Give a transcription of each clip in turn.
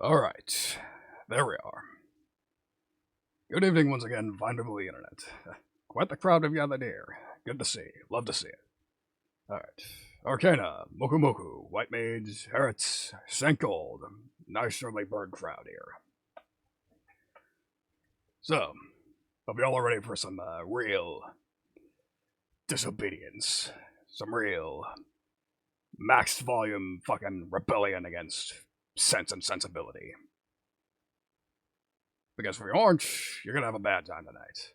Alright, there we are. Good evening once again, fine people of the internet. Quite the crowd have gathered here. Good to see. Love to see it. Alright. Arcana, Moku Moku, White Mage, Herets, Sank Gold. Nice early bird crowd here. So, hope y'all are ready for some real disobedience. Some real max volume fucking rebellion against sense and sensibility. Because if you aren't, you're gonna have a bad time tonight.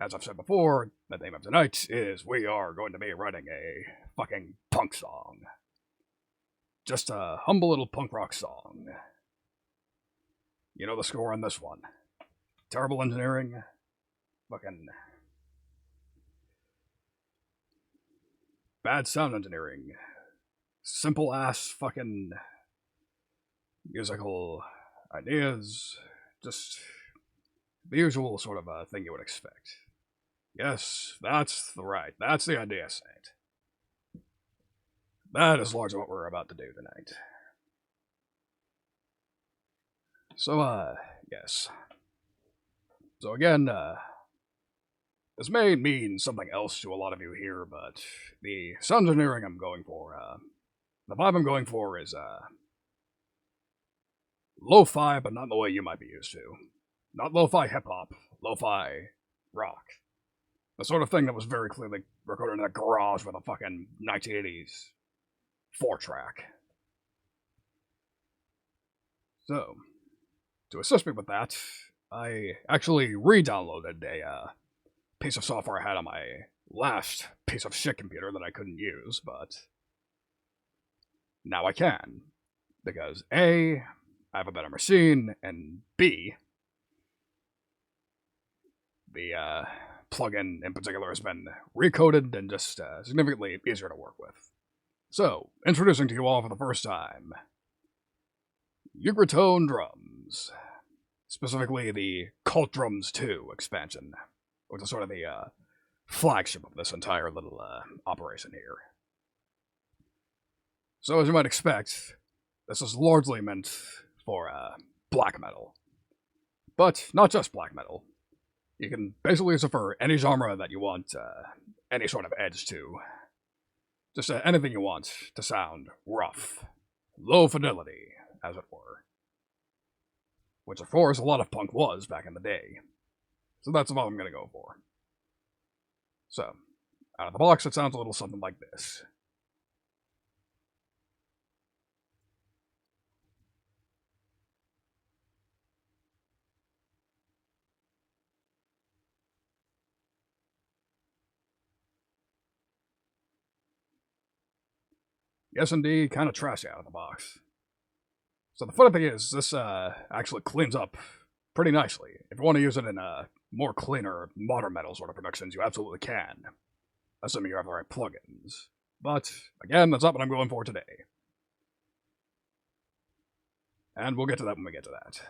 As I've said before, the name of tonight is we are going to be writing a fucking punk song. Just a humble little punk rock song. You know the score on this one. Terrible engineering. Fucking bad sound engineering. Simple ass fucking musical ideas. Just the usual sort of thing you would expect. Yes, that's the idea, Saint. That is largely what we're about to do tonight. So, yes. So again, this may mean something else to a lot of you here, but the sound engineering I'm going for, the vibe I'm going for is, lo-fi, but not the way you might be used to. Not lo-fi hip-hop, lo-fi rock. The sort of thing that was very clearly recorded in a garage with a fucking 1980s 4-track. So, to assist me with that, I actually re-downloaded a piece of software I had on my last piece of shit computer that I couldn't use, but now I can. Because A, I have a better machine, and B, the plugin in particular has been recoded and just significantly easier to work with. So, introducing to you all for the first time, Eucratone Drums. Specifically the Cult Drums 2 expansion, which is sort of the flagship of this entire little operation here. So, as you might expect, this is largely meant for black metal. But not just black metal. You can basically use it for any genre that you want any sort of edge to. Just anything you want to sound rough. Low fidelity, as it were. Which, of course, a lot of punk was back in the day. So that's what I'm going to go for. So, out of the box, it sounds a little something like this. Yes, indeed, kind of trashy out of the box. So the funny thing is, this actually cleans up pretty nicely. If you want to use it in more cleaner, modern metal sort of productions, you absolutely can. Assuming you have the right plugins. But, again, that's not what I'm going for today. And we'll get to that when we get to that.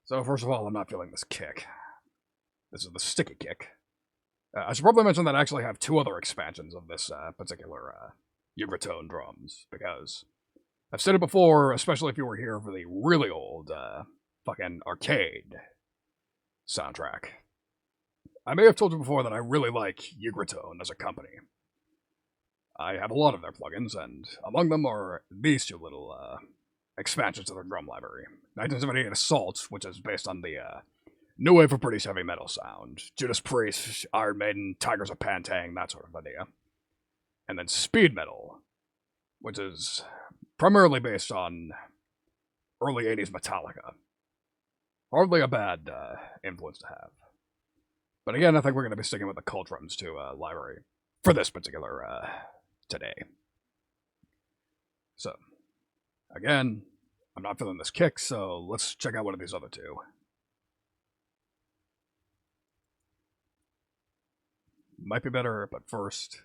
So, first of all, I'm not feeling this kick. This is the sticky kick. I should probably mention that I actually have 2 other expansions of this particular Eucratone Drums, because I've said it before, especially if you were here for the really old fucking arcade soundtrack. I may have told you before that I really like Eucratone as a company. I have a lot of their plugins, and among them are these 2 little expansions to their drum library. 1978 Assault, which is based on the new wave of British heavy metal sound. Judas Priest, Iron Maiden, Tigers of Pantang, that sort of idea. And then Speed Metal, which is primarily based on early 80s Metallica. Hardly a bad influence to have. But again, I think we're going to be sticking with the Cult Drums 2 library for this particular today. So, again, I'm not feeling this kick, so let's check out one of these other 2. Might be better, but first...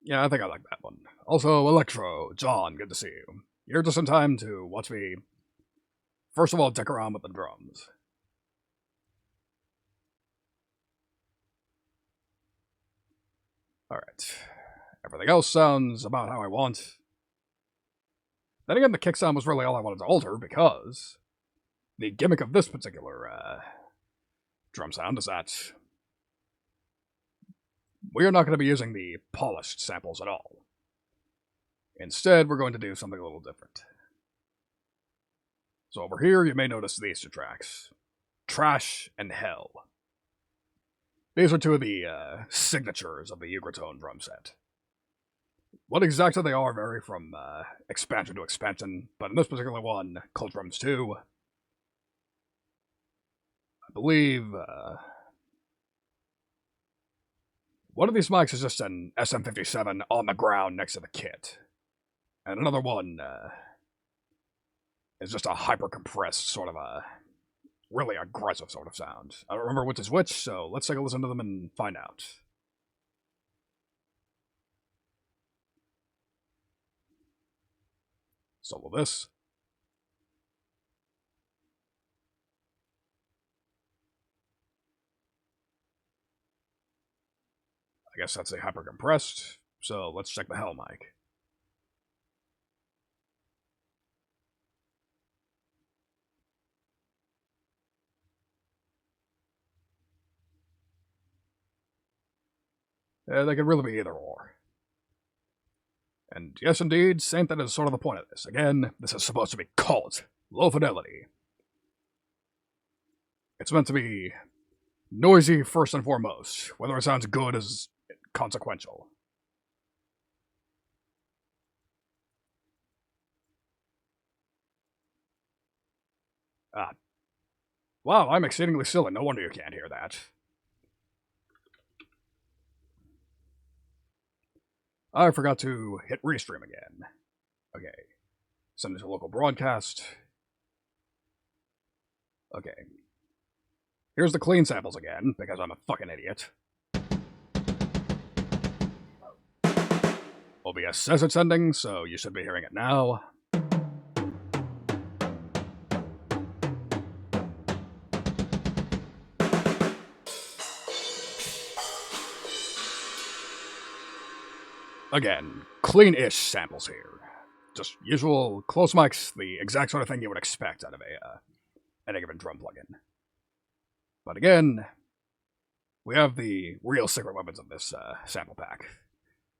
Yeah, I think I like that one. Also, Electro, John, good to see you. You're just in time to watch me, first of all, dick around with the drums. Alright. Everything else sounds about how I want. Then again, the kick sound was really all I wanted to alter, because the gimmick of this particular drum sound is that we are not going to be using the polished samples at all. Instead, we're going to do something a little different. So over here, you may notice these two tracks, Trash and Hell. These are two of the signatures of the Eucratone drum set. What exactly they are vary from expansion to expansion, but in this particular one, called Drums 2, I believe one of these mics is just an SM57 on the ground next to the kit, and another one is just a hyper-compressed sort of a really aggressive sort of sound. I don't remember which is which, so let's take a listen to them and find out. Solo this. I guess that's a hyper-compressed, so let's check the Hell mic. They could really be either or. And yes, indeed, same thing is sort of the point of this. Again, this is supposed to be cult, low fidelity. It's meant to be noisy first and foremost. Whether it sounds good is consequential. Wow, I'm exceedingly silly. No wonder you can't hear that. I forgot to hit restream again. Okay. Send it to local broadcast. Okay. Here's the clean samples again, because I'm a fucking idiot. OBS says it's ending, so you should be hearing it now. Again, clean-ish samples here. Just usual close mics, the exact sort of thing you would expect out of any given drum plugin. But again, we have the real secret weapons of this sample pack.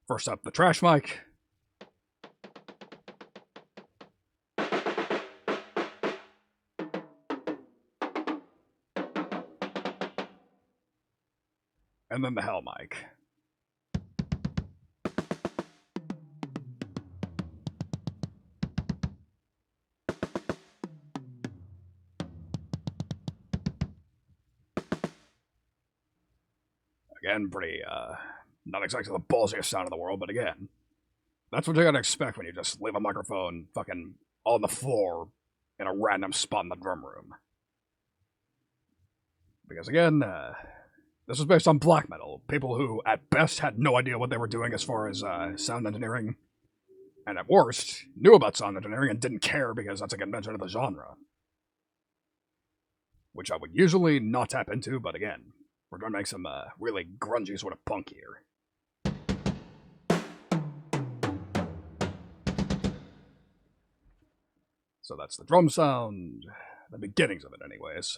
First up, the trash mic. And then the Hell mic. Again, pretty, not exactly the ballsiest sound in the world, but again, that's what you gotta expect when you just leave a microphone fucking on the floor in a random spot in the drum room. Because again, this was based on black metal, people who, at best, had no idea what they were doing as far as sound engineering, and at worst, knew about sound engineering and didn't care because that's a convention of the genre. Which I would usually not tap into, but again, we're going to make some really grungy sort of punk here. So that's the drum sound, the beginnings of it anyways.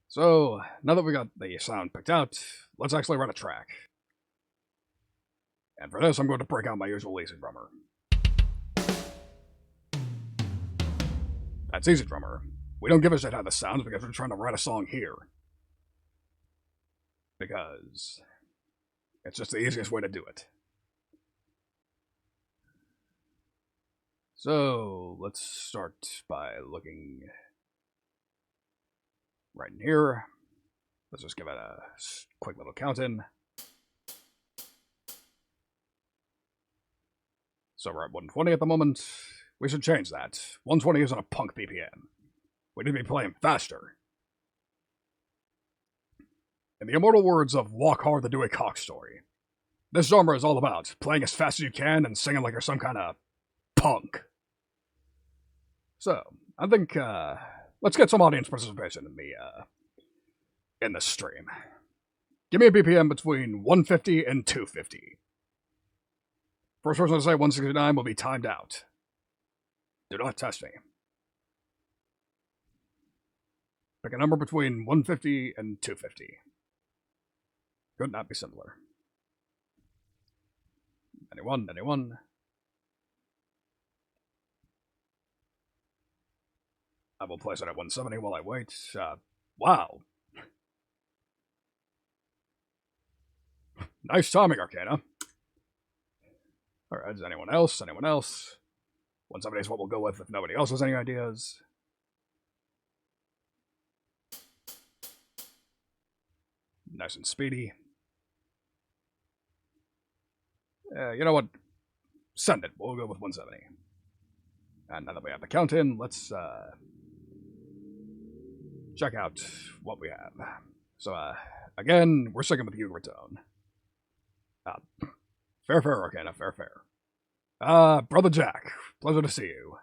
So, now that we got the sound picked out, let's actually run a track. And for this, I'm going to break out my usual Easy Drummer. That's Easy Drummer. We don't give a shit how this sounds because we're trying to write a song here. Because it's just the easiest way to do it. So, let's start by looking right in here. Let's just give it a quick little count in. So we're at 120 at the moment. We should change that. 120 isn't a punk BPM. We need to be playing faster. In the immortal words of Walk Hard the Dewey Cox story, this genre is all about playing as fast as you can and singing like you're some kind of punk. So, I think, let's get some audience participation in this stream. Give me a BPM between 150 and 250. First person to say 169 will be timed out. Do not test me. Pick a number between 150 and 250. Could not be simpler. Anyone? I will place it at 170 while I wait. Wow. Nice timing, Arcana. Alright, is anyone else? 170 is what we'll go with if nobody else has any ideas. Nice and speedy. You know what? Send it. We'll go with 170. And now that we have the count in, let's check out what we have. So, again, we're sticking with Eucratone. Fair, Arcana, fair. Brother Jack, pleasure to see you.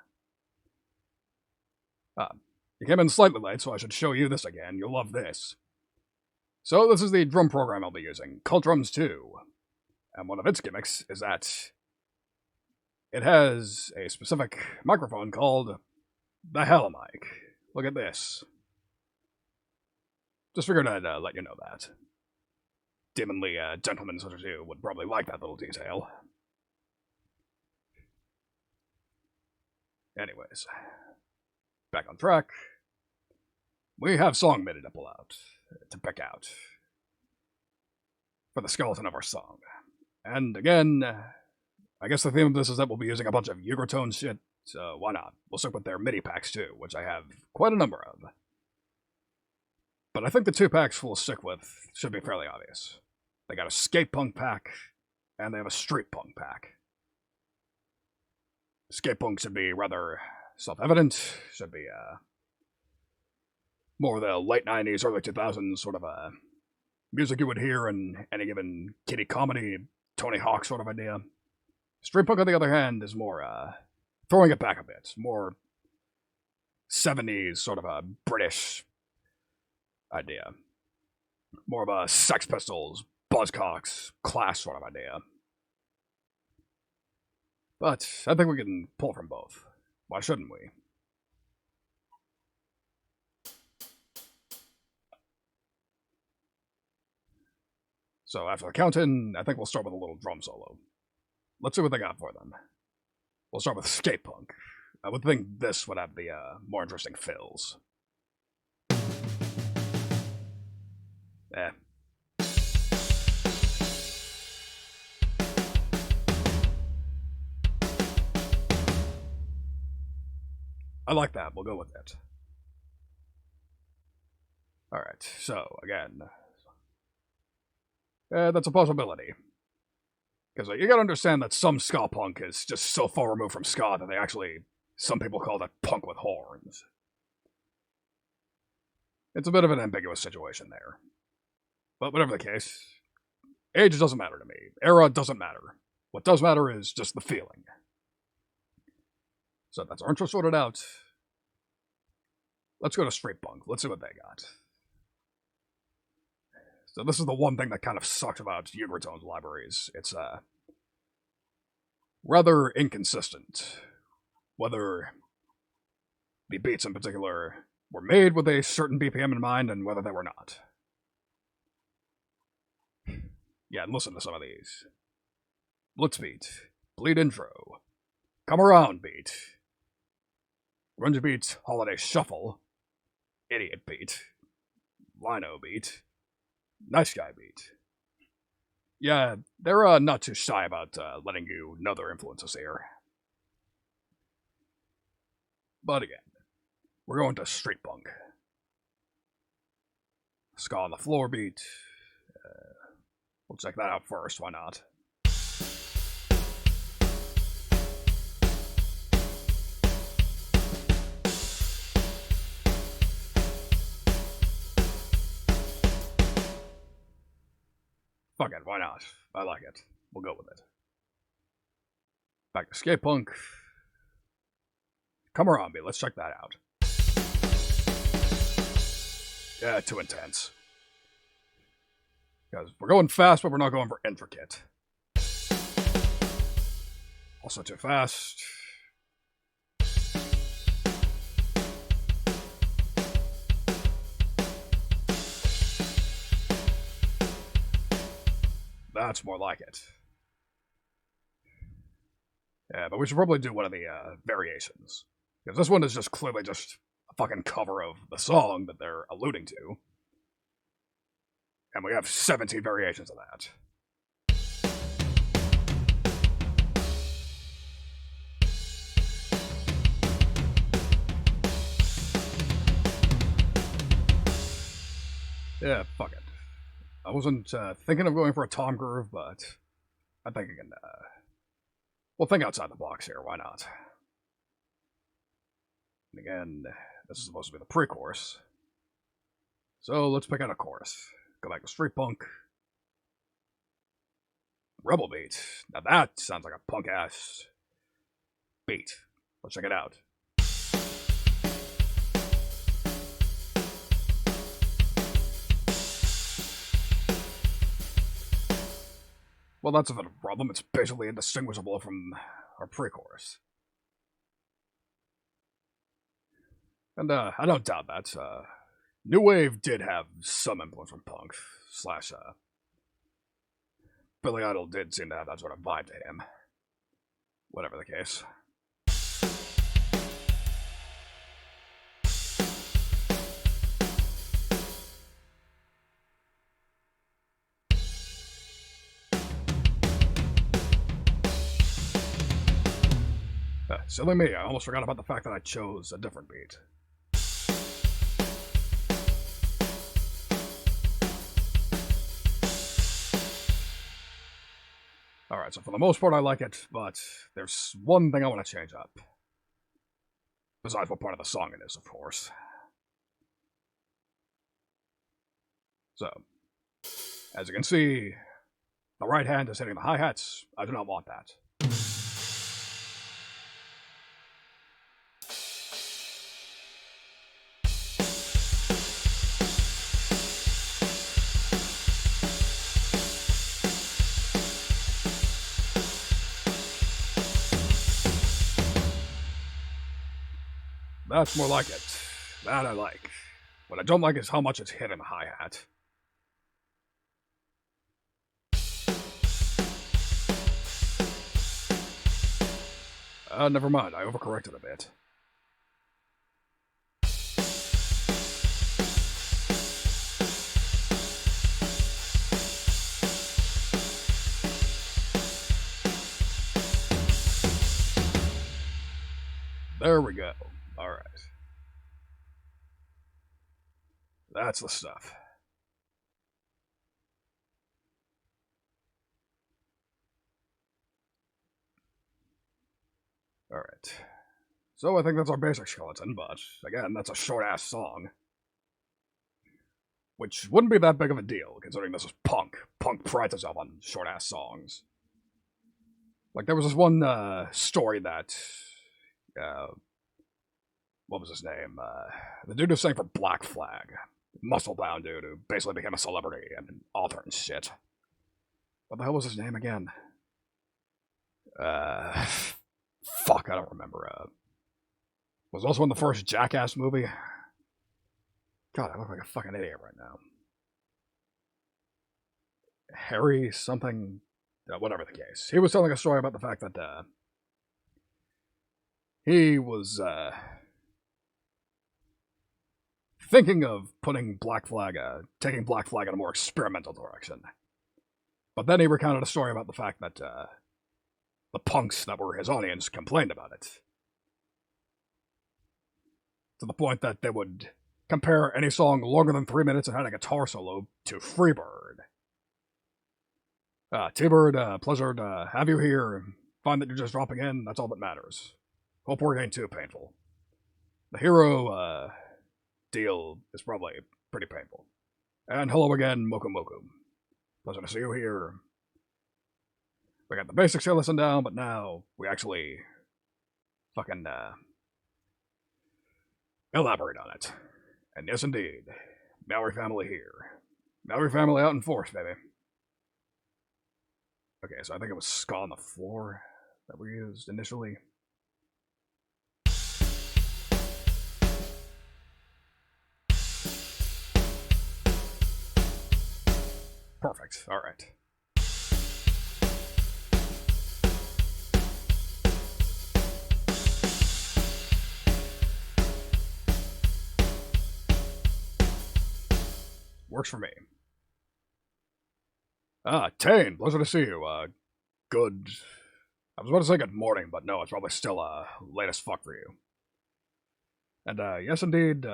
You came in slightly late, so I should show you this again. You'll love this. So, this is the drum program I'll be using, Cult Drums 2. And one of its gimmicks is that it has a specific microphone called the Hella Mic. Look at this. Just figured I'd let you know that. Demonly gentlemen such as you would probably like that little detail. Anyways, back on track. We have song MIDI to pick out for the skeleton of our song. And again, I guess the theme of this is that we'll be using a bunch of Eucratone shit, so why not? We'll stick with their MIDI packs too, which I have quite a number of. But I think the 2 packs we'll stick with should be fairly obvious. They got a Skatepunk pack, and they have a Street Punk pack. Skatepunk should be rather self-evident, should be more of the late 90s, early 2000s sort of music you would hear in any given kiddie comedy, Tony Hawk sort of idea. Street Punk, on the other hand, is more throwing it back a bit, more 70s sort of a British idea. More of a Sex Pistols, Buzzcocks, Clash sort of idea. But I think we can pull from both. Why shouldn't we? So after the count-in, I think we'll start with a little drum solo. Let's see what they got for them. We'll start with Skatepunk. I would think this would have the more interesting fills. I like that. We'll go with it. Alright, so, again. That's a possibility. Because you gotta understand that some ska punk is just so far removed from ska that they actually, some people call that punk with horns. It's a bit of an ambiguous situation there. But whatever the case, age doesn't matter to me. Era doesn't matter. What does matter is just the feeling. So that's our intro sorted out. Let's go to Street Punk. Let's see what they got. So this is the one thing that kind of sucks about Eucratone's libraries. It's rather inconsistent. Whether the beats in particular were made with a certain BPM in mind and whether they were not. Yeah, and listen to some of these. Blitz beat, bleed intro, come around beat, grunge beat, holiday shuffle, idiot beat, lino beat, nice guy beat. Yeah, they're not too shy about letting you know their influences here. But again, we're going to Street Punk. Ska on the floor beat. We'll check that out first, why not? Fuck it, why not? I like it. We'll go with it. Back to Skatepunk. Come around me, let's check that out. Yeah, too intense. Because we're going fast, but we're not going for intricate. Also too fast. That's more like it. Yeah, but we should probably do one of the variations. Because this one is just clearly just a fucking cover of the song that they're alluding to. And we have 17 variations of that. Yeah, fuck it. I wasn't thinking of going for a tom groove, but I think I can, we'll think outside the box here, why not? And again, this is supposed to be the pre-chorus. So let's pick out a chorus. Go back to street punk. Rebel beat. Now that sounds like a punk-ass beat. Let's check it out. Well, that's a bit of a problem. It's basically indistinguishable from our pre-chorus. And I don't doubt that. New Wave did have some influence from punk, slash, Billy Idol did seem to have that sort of vibe to him. Whatever the case. Silly me, I almost forgot about the fact that I chose a different beat. Alright, so for the most part I like it, but there's one thing I want to change up. Besides what part of the song it is, of course. So, as you can see, the right hand is hitting the hi-hats. I do not want that. That's more like it. That I like. What I don't like is how much it's hitting the hi-hat. Never mind, I overcorrected a bit. There we go. Alright. That's the stuff. Alright. So I think that's our basic skeleton, but again, that's a short-ass song. Which wouldn't be that big of a deal, considering this is punk. Punk prides itself on short-ass songs. Like, there was this one story that... what was his name? The dude who sang for Black Flag. Muscle-bound dude who basically became a celebrity and an author and shit. What the hell was his name again? Fuck, I don't remember. Was also in the first Jackass movie. God, I look like a fucking idiot right now. Harry something... whatever the case. He was telling a story about the fact that, he was, thinking of putting Black Flag, taking Black Flag in a more experimental direction. But then he recounted a story about the fact that, the punks that were his audience complained about it. To the point that they would compare any song longer than 3 minutes and had a guitar solo to Freebird. T-Bird, pleasure to have you here. Find that you're just dropping in, that's all that matters. Hope work ain't too painful. The hero, deal is probably pretty painful. And hello again, Moku Moku. Pleasure to see you here. We got the basics here listened down, but now we actually fucking, elaborate on it. And yes, indeed, Mallory family here. Mallory family out in force, baby. Okay, so I think it was Ska on the Floor that we used initially. Perfect, alright. Works for me. Tane, pleasure to see you. Good... I was about to say good morning, but no, it's probably still, late as fuck for you. And, yes indeed,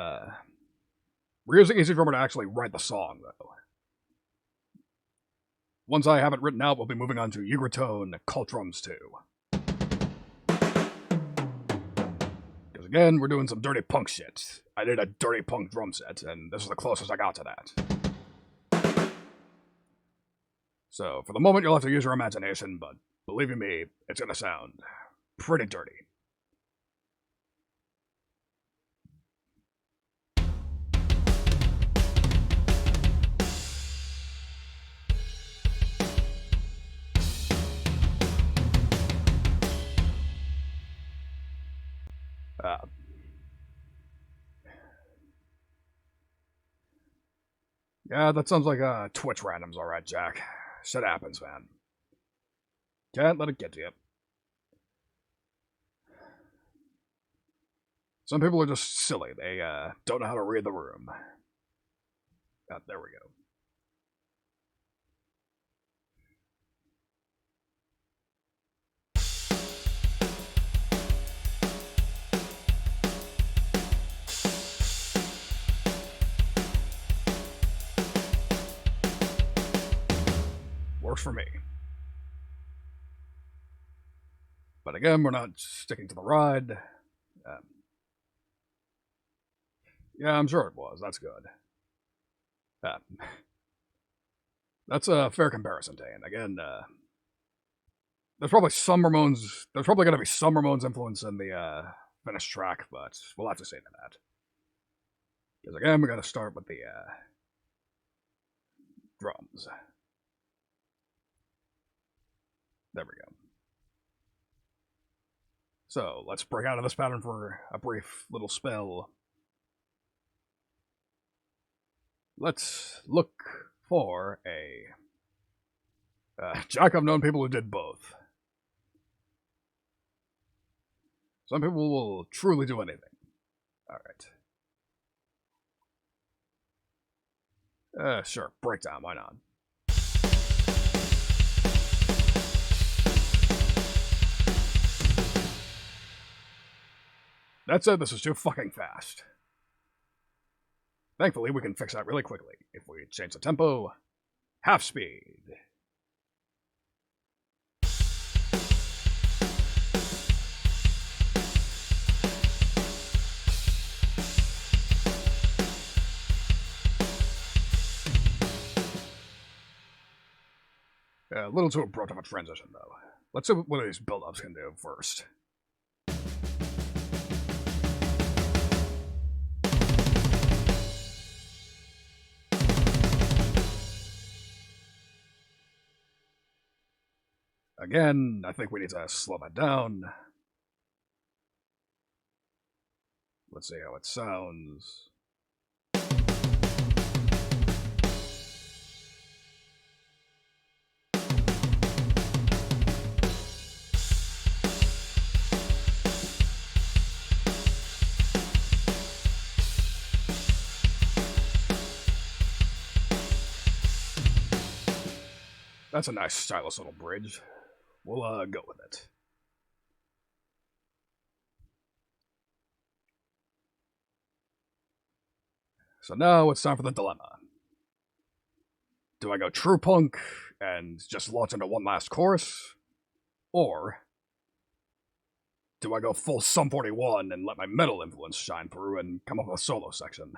we're using Easy Drummer to actually write the song, though. Once I have it written out, we'll be moving on to Eucratone Drums 2. Because again, we're doing some dirty punk shit. I did a dirty punk drum set, and this is the closest I got to that. So, for the moment, you'll have to use your imagination, but believe you me, it's gonna sound pretty dirty. Yeah, that sounds like Twitch randoms, alright, Jack. Shit happens, man. Can't let it get to you. Some people are just silly. They don't know how to read the room. There we go. Works for me. But again, we're not sticking to the ride. Yeah, I'm sure it was. That's good. That's a fair comparison, Dane. Again, there's probably some Ramones... There's probably going to be some Ramones influence in the finished track, but we'll have to say to that. Because again, we got to start with the drums. There we go. So, let's break out of this pattern for a brief little spell. Let's look for a... Jack, I've known people who did both. Some people will truly do anything. Alright. Sure, breakdown, why not? That said, this is too fucking fast. Thankfully, we can fix that really quickly. If we change the tempo, half speed. A little too abrupt of a transition, though. Let's see what these build-ups can do first. Again, I think we need to slow that down. Let's see how it sounds. That's a nice, stylish little bridge. We'll, go with it. So now it's time for the dilemma. Do I go true punk and just launch into one last chorus? Or do I go full Sum 41 and let my metal influence shine through and come up with a solo section?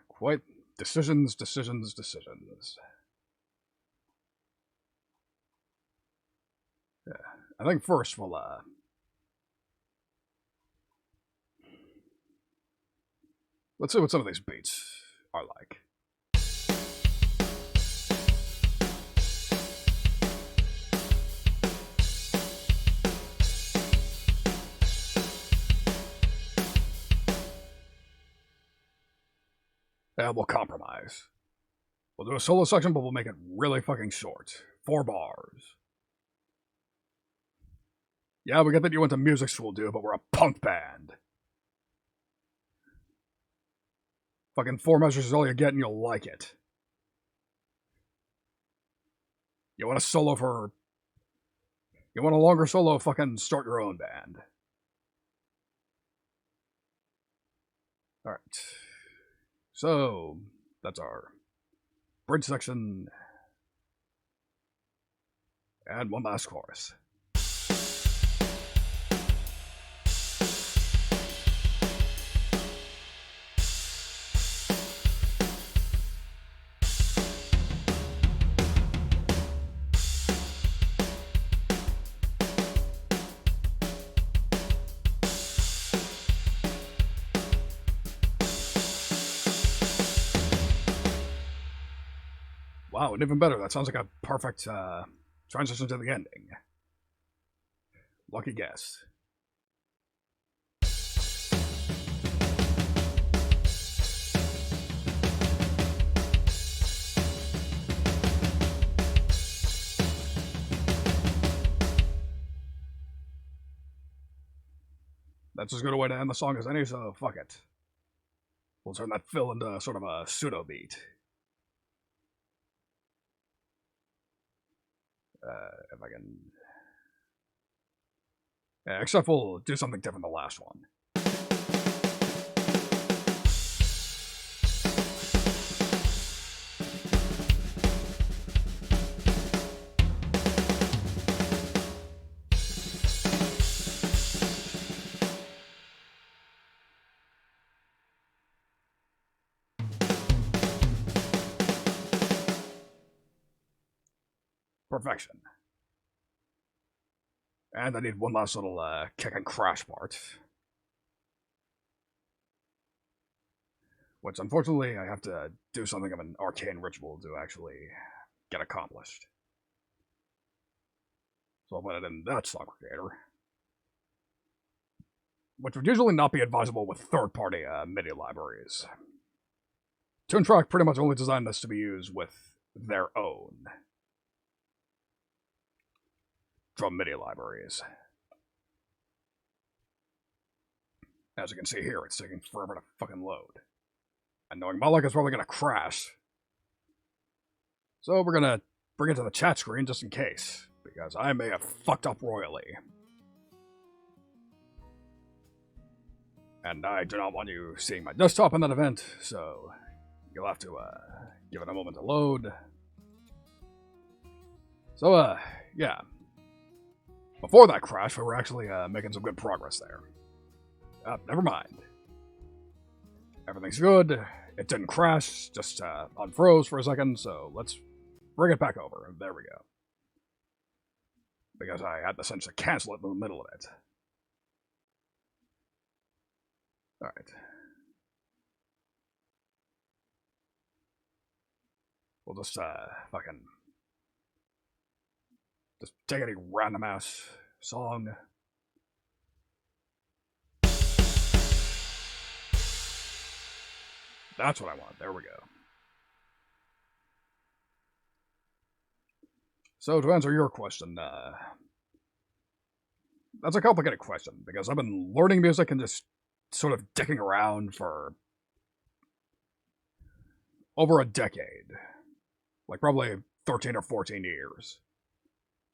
Quite decisions. Yeah, I think first we'll, let's see what some of these beats are like. Yeah, we'll compromise. We'll do a solo section, but we'll make it really fucking short. 4 bars. Yeah, we get that you went to music school, dude, but we're a punk band. Fucking 4 measures is all you get and you'll like it. You want a solo for... You want a longer solo, fucking start your own band. Alright. So, that's our bridge section. And one last chorus. Wow, and even better, that sounds like a perfect transition to the ending. Lucky guess. That's as good a way to end the song as any, so fuck it. We'll turn that fill into sort of a pseudo beat. If I can... Yeah, except we'll do something different than the last one. Perfection. And I need one last little kick and crash part. Which, unfortunately, I have to do something of an arcane ritual to actually get accomplished. So I'll put it in that song creator. Which would usually not be advisable with third-party MIDI libraries. Toontrack pretty much only designed this to be used with their own drum MIDI libraries. As you can see here, it's taking forever to fucking load. And knowing my luck is probably gonna crash. So we're gonna bring it to the chat screen just in case, because I may have fucked up royally. And I do not want you seeing my desktop in that event, so you'll have to give it a moment to load. So, yeah. Before that crash, we were actually making some good progress there. Never mind. Everything's good. It didn't crash, just unfroze for a second, so let's bring it back over. There we go. Because I had the sense to cancel it in the middle of it. Alright. We'll just, fucking... Just take any random ass song. That's what I want. There we go. So, to answer your question, that's a complicated question, because I've been learning music and just sort of dicking around for over a decade. Like, probably 13 or 14 years.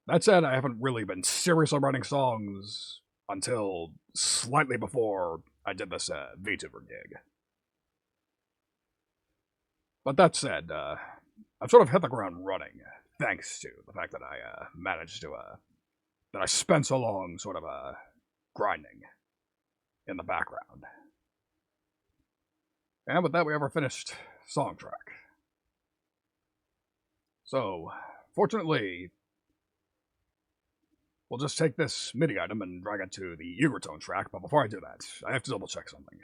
That said, I haven't really been seriously writing songs until slightly before I did this VTuber gig. But that said, I've sort of hit the ground running, thanks to the fact that I managed to, that I spent so long sort of grinding in the background. And with that, we have our finished song track. So, fortunately, we'll just take this MIDI item and drag it to the Eucratone track, but before I do that, I have to double check something.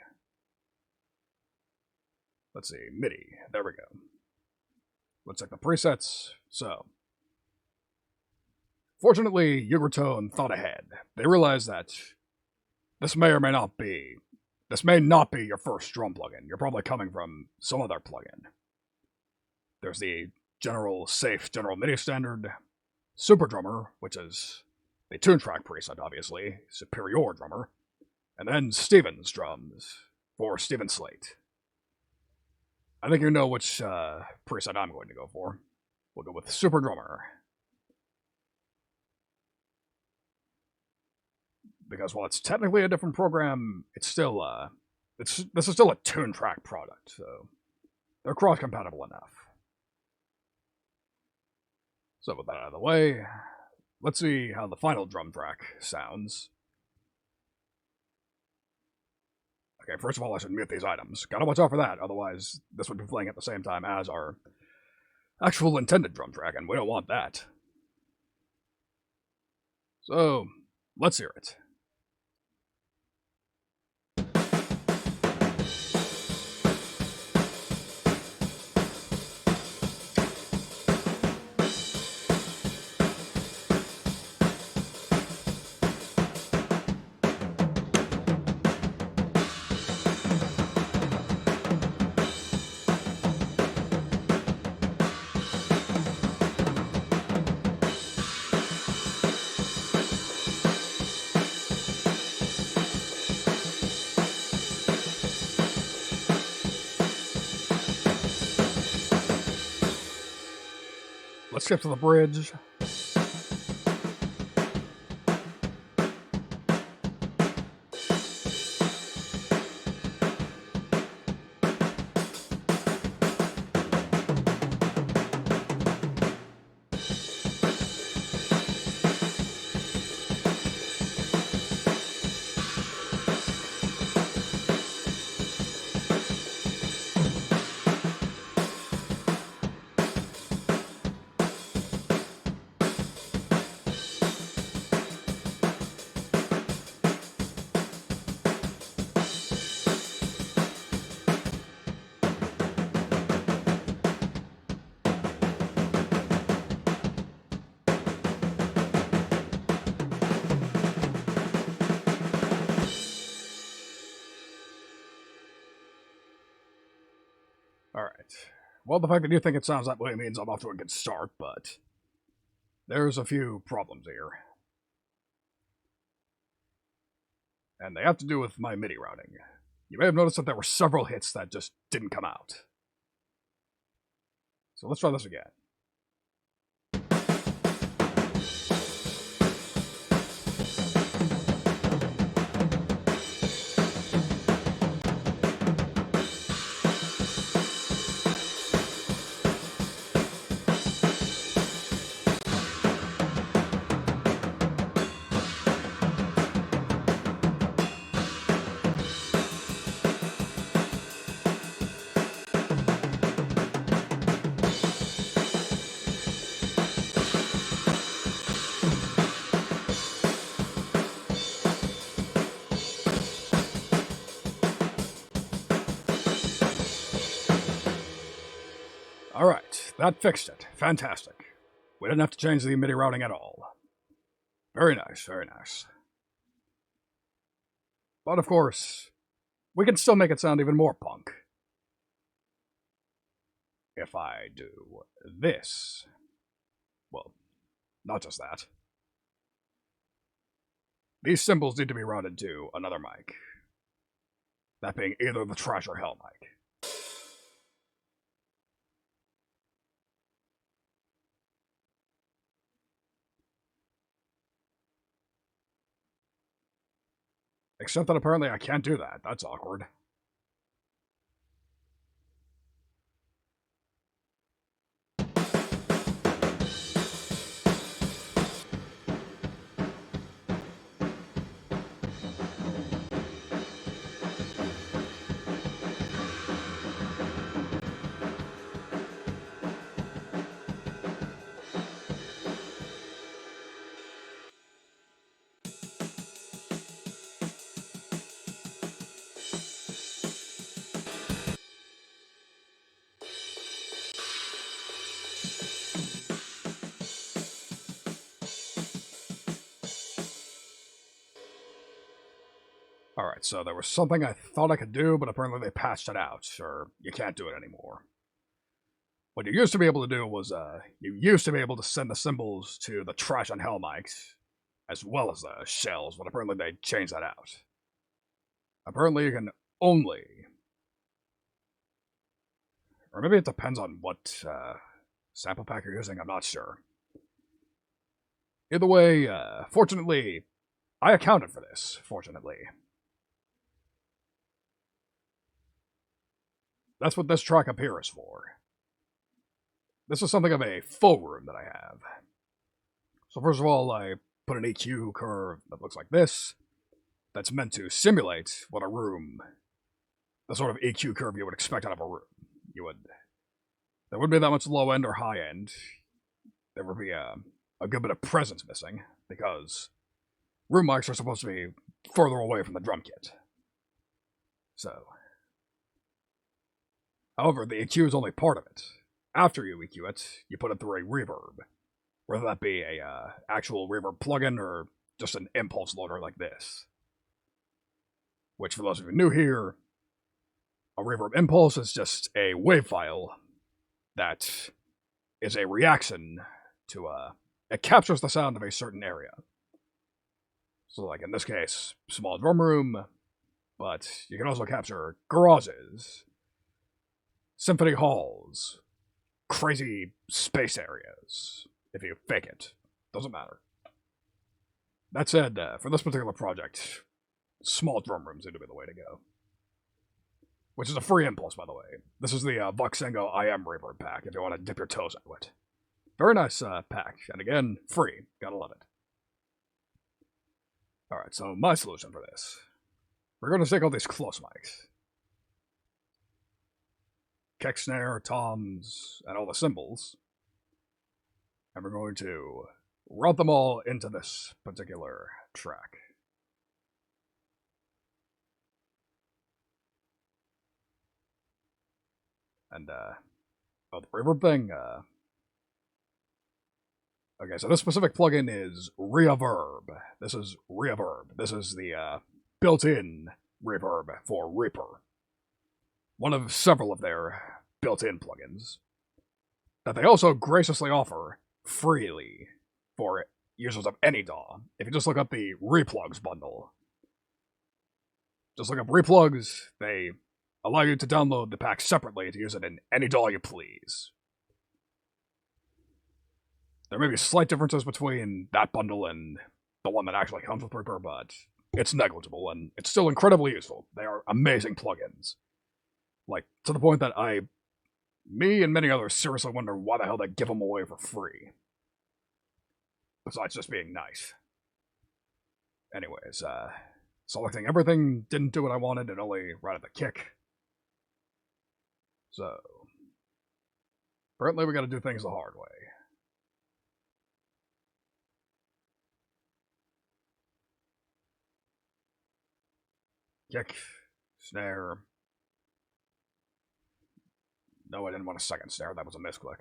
Let's see, MIDI, there we go. Let's check the presets, so. Fortunately, Eucratone thought ahead. They realized that this may or may not be, this may not be your first drum plugin. You're probably coming from some other plugin. There's the safe general MIDI standard, Super Drummer, which is the Toontrack preset, obviously, Superior Drummer, and then Steven's Drums for Steven Slate. I think you know which preset I'm going to go for. We'll go with Super Drummer. Because while it's technically a different program, it's still, this is still a tune track product, so they're cross-compatible enough. So with that out of the way, let's see how the final drum track sounds. Okay, first of all, I should mute these items. Gotta watch out for that, otherwise this would be playing at the same time as our actual intended drum track, and we don't want that. So, let's hear it. Let's skip to the bridge. Alright. Well, the fact that you think it sounds that way means I'm off to a good start, but there's a few problems here. And they have to do with my MIDI routing. You may have noticed that there were several hits that just didn't come out. So let's try this again. Alright, that fixed it. Fantastic. We didn't have to change the MIDI routing at all. Very nice, very nice. But of course, we can still make it sound even more punk. If I do this. Well, not just that. These cymbals need to be routed to another mic. That being either the trash or hell mic. Except that apparently I can't do that. That's awkward. Alright, so there was something I thought I could do, but apparently they patched it out, or you can't do it anymore. What you used to be able to do was, you used to be able to send the cymbals to the trash and hell mics, as well as the shells, but apparently they changed that out. Apparently you can only Or maybe it depends on what sample pack you're using, I'm not sure. Either way, fortunately, I accounted for this, fortunately. That's what this track up here is for. This is something of a full room that I have. So first of all, I put an EQ curve that looks like this. That's meant to simulate what a room, the sort of EQ curve you would expect out of a room. There wouldn't be that much low end or high end. There would be a good bit of presence missing, because room mics are supposed to be further away from the drum kit. So, however, the EQ is only part of it. After you EQ it, you put it through a reverb, whether that be a actual reverb plugin or just an impulse loader like this. Which, for those of you new here, a reverb impulse is just a wave file that is a reaction to it captures the sound of a certain area. So, like in this case, small drum room, but you can also capture garages, symphony halls, crazy space areas, if you fake it. Doesn't matter. That said, for this particular project, small drum rooms seem to be the way to go. Which is a free impulse, by the way. This is the Voxengo IM Reverb pack, if you want to dip your toes into it. Very nice pack, and again, free. Gotta love it. Alright, so my solution for this. We're going to take all these close mics. Kick, snare, toms, and all the cymbals. And we're going to route them all into this particular track. And, the reverb thing, okay, so this specific plugin is Reverb. This is Reverb. This is the, built-in reverb for Reaper. One of several of their built-in plugins that they also graciously offer freely for users of any DAW. If you just look up the Replugs bundle, just look up Replugs, they allow you to download the pack separately to use it in any DAW you please. There may be slight differences between that bundle and the one that actually comes with Reaper, but it's negligible, and it's still incredibly useful. They are amazing plugins. Like, to the point that me and many others seriously wonder why the hell they give them away for free. Besides just being nice. Anyways, selecting everything didn't do what I wanted, it only right at the kick. So, apparently we gotta do things the hard way. Kick, snare. No, I didn't want a second snare, that was a misclick.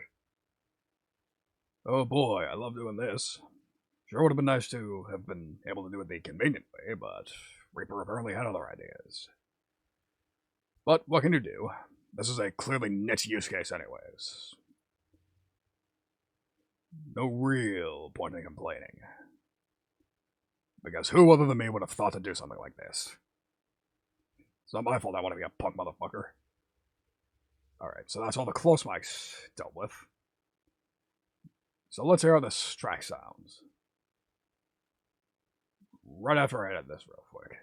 Oh boy, I love doing this. Sure would have been nice to have been able to do it the convenient way, but Reaper apparently had other ideas. But what can you do? This is a clearly niche use case anyways. No real point in complaining. Because who other than me would have thought to do something like this? It's not my fault I want to be a punk motherfucker. Alright, so that's all the close mics dealt with. So let's hear how this track sounds. Right after I edit this real quick.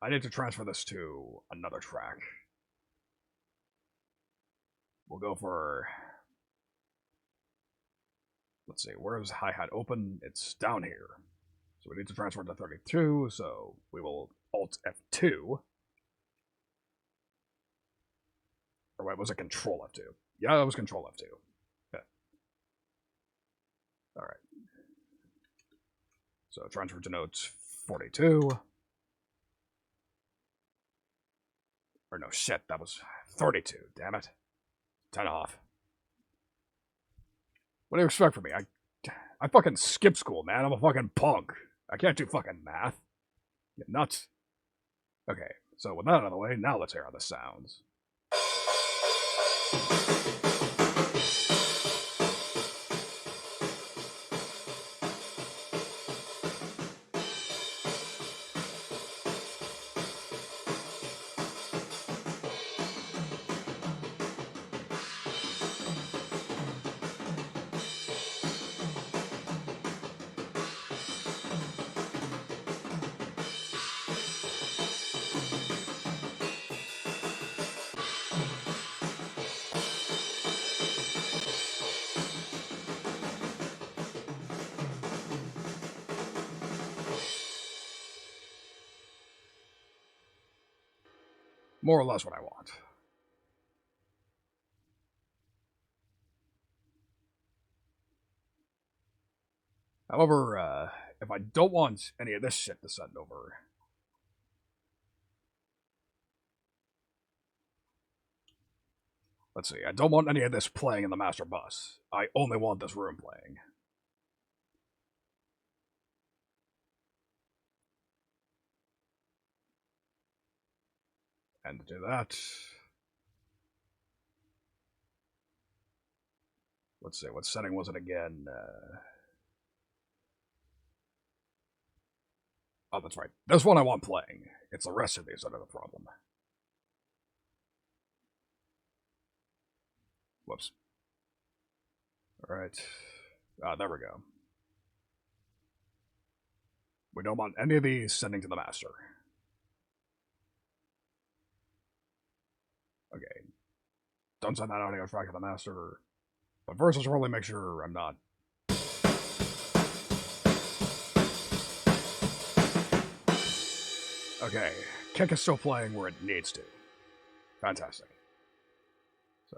I need to transfer this to another track. We'll go for... Let's see, where's hi-hat open? It's down here. So we need to transfer it to 32, so we will Alt F2. Or wait, was it Control F2? Yeah, that was Control F2. Okay. Alright. So transfer to note 42. Or no, shit, that was 32, damn it. 10 off. What do you expect from me? I fucking skip school, man. I'm a fucking punk. I can't do fucking math. You're nuts. Okay, so with that out of the way, now let's hear how this sounds. more or less what I want. However, if I don't want any of this shit to send over, let's see, I don't want any of this playing in the master bus. I only want this room playing. And to do that, let's see, what setting was it again? Oh, that's right. This one I want playing. It's the rest of these that are the problem. Whoops. Alright. Ah, there we go. We don't want any of these sending to the master. Okay. Don't send that audio track to the master. But first, let's really make sure I'm not. Okay. Kick is still playing where it needs to. Fantastic. So.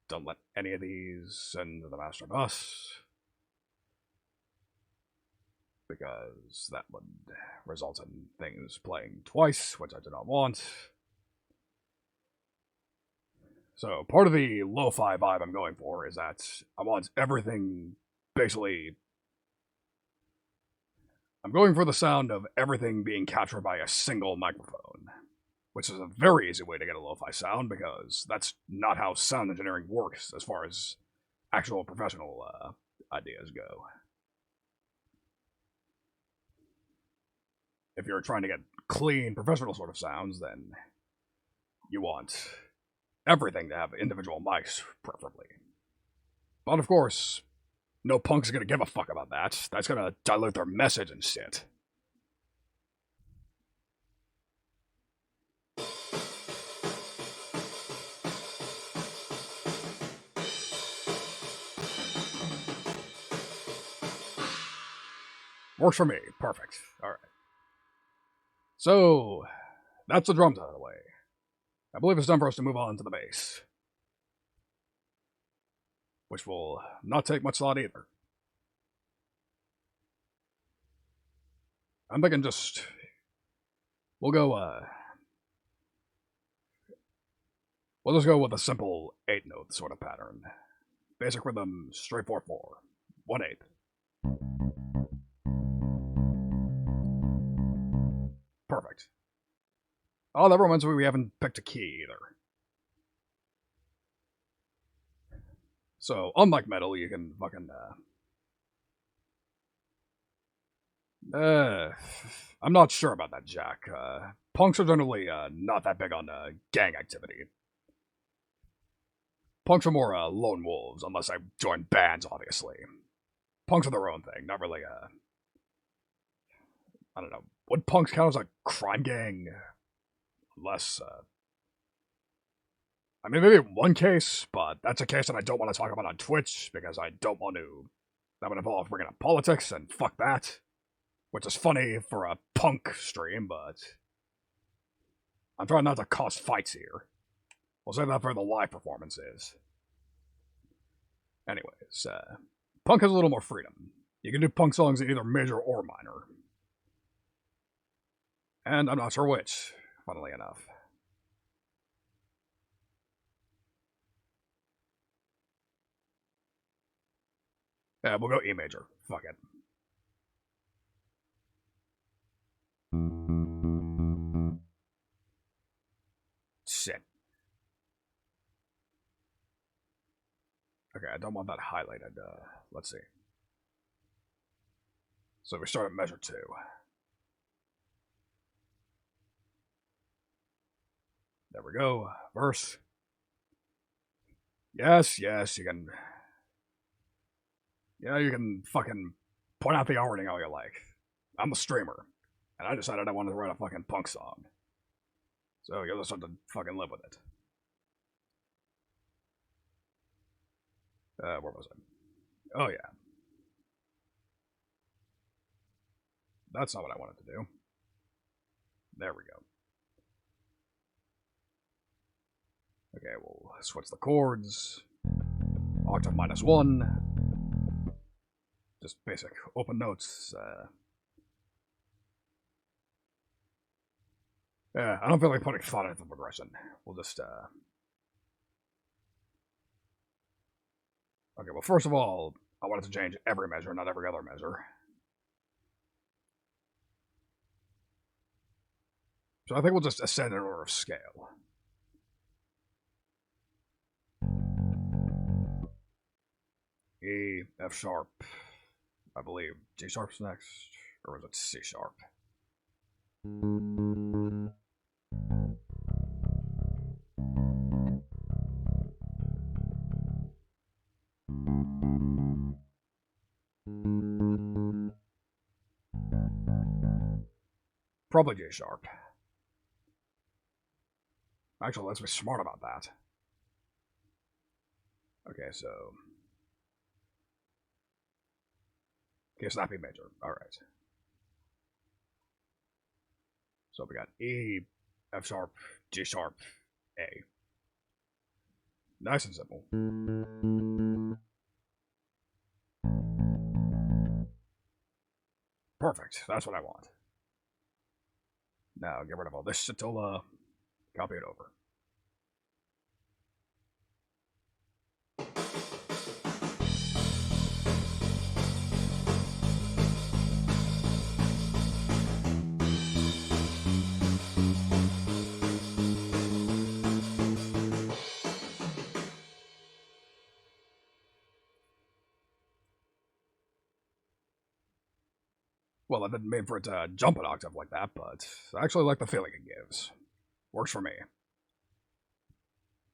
Don't let any of these send to the master bus. Because that would result in things playing twice, which I do not want. So part of the lo-fi vibe I'm going for is that I want everything basically... I'm going for the sound of everything being captured by a single microphone, which is a very easy way to get a lo-fi sound because that's not how sound engineering works as far as actual professional ideas go. If you're trying to get clean, professional sort of sounds, then you want everything to have individual mics, preferably. But of course, no punk's gonna give a fuck about that. That's gonna dilute their message and shit. Works for me. Perfect. Alright. So, that's the drums out of the way. I believe it's time for us to move on to the bass. Which will not take much thought either. I'm thinking just... We'll just go with a simple 8-note sort of pattern. Basic rhythm, straight 4/4. 1/8. Perfect. Oh, that reminds me we haven't picked a key either. So, unlike metal, you can fucking, I'm not sure about that, Jack. Punks are generally, not that big on, gang activity. Punks are more, lone wolves, unless I join bands, obviously. Punks are their own thing, not really, I don't know. Would punks count as a crime gang? Unless, I mean, maybe one case, but that's a case that I don't want to talk about on Twitch, because I don't want to... That would involve bringing up politics, and fuck that. Which is funny for a punk stream, but... I'm trying not to cause fights here. We'll save that for the live performances. Anyways, punk has a little more freedom. You can do punk songs in either major or minor. And I'm not sure which, funnily enough. Yeah, we'll go E major. Fuck it. Shit. Okay, I don't want that highlighted. Let's see. So we start at measure 2. There we go. Verse. Yes, you can... Yeah, you can fucking point out the wording how you like. I'm the streamer, and I decided I wanted to write a fucking punk song. So you'll just have to fucking live with it. Where was I? Oh, yeah. That's not what I wanted to do. There we go. Okay, we'll switch the chords. Octave -1. Just basic open notes. Yeah, I don't feel like putting thought into the progression. We'll just, Okay, well, first of all, I wanted to change every measure, not every other measure. So I think we'll just ascend in order of scale. E, F sharp, I believe G sharp's next, or is it C sharp? Probably G sharp. Actually, let's be smart about that. Okay, so... Okay, snappy major. Alright. So we got E, F sharp, G sharp, A. Nice and simple. Perfect. That's what I want. Now get rid of all this shit till copy it over. Well, I didn't mean for it to jump an octave like that, but I actually like the feeling it gives. Works for me.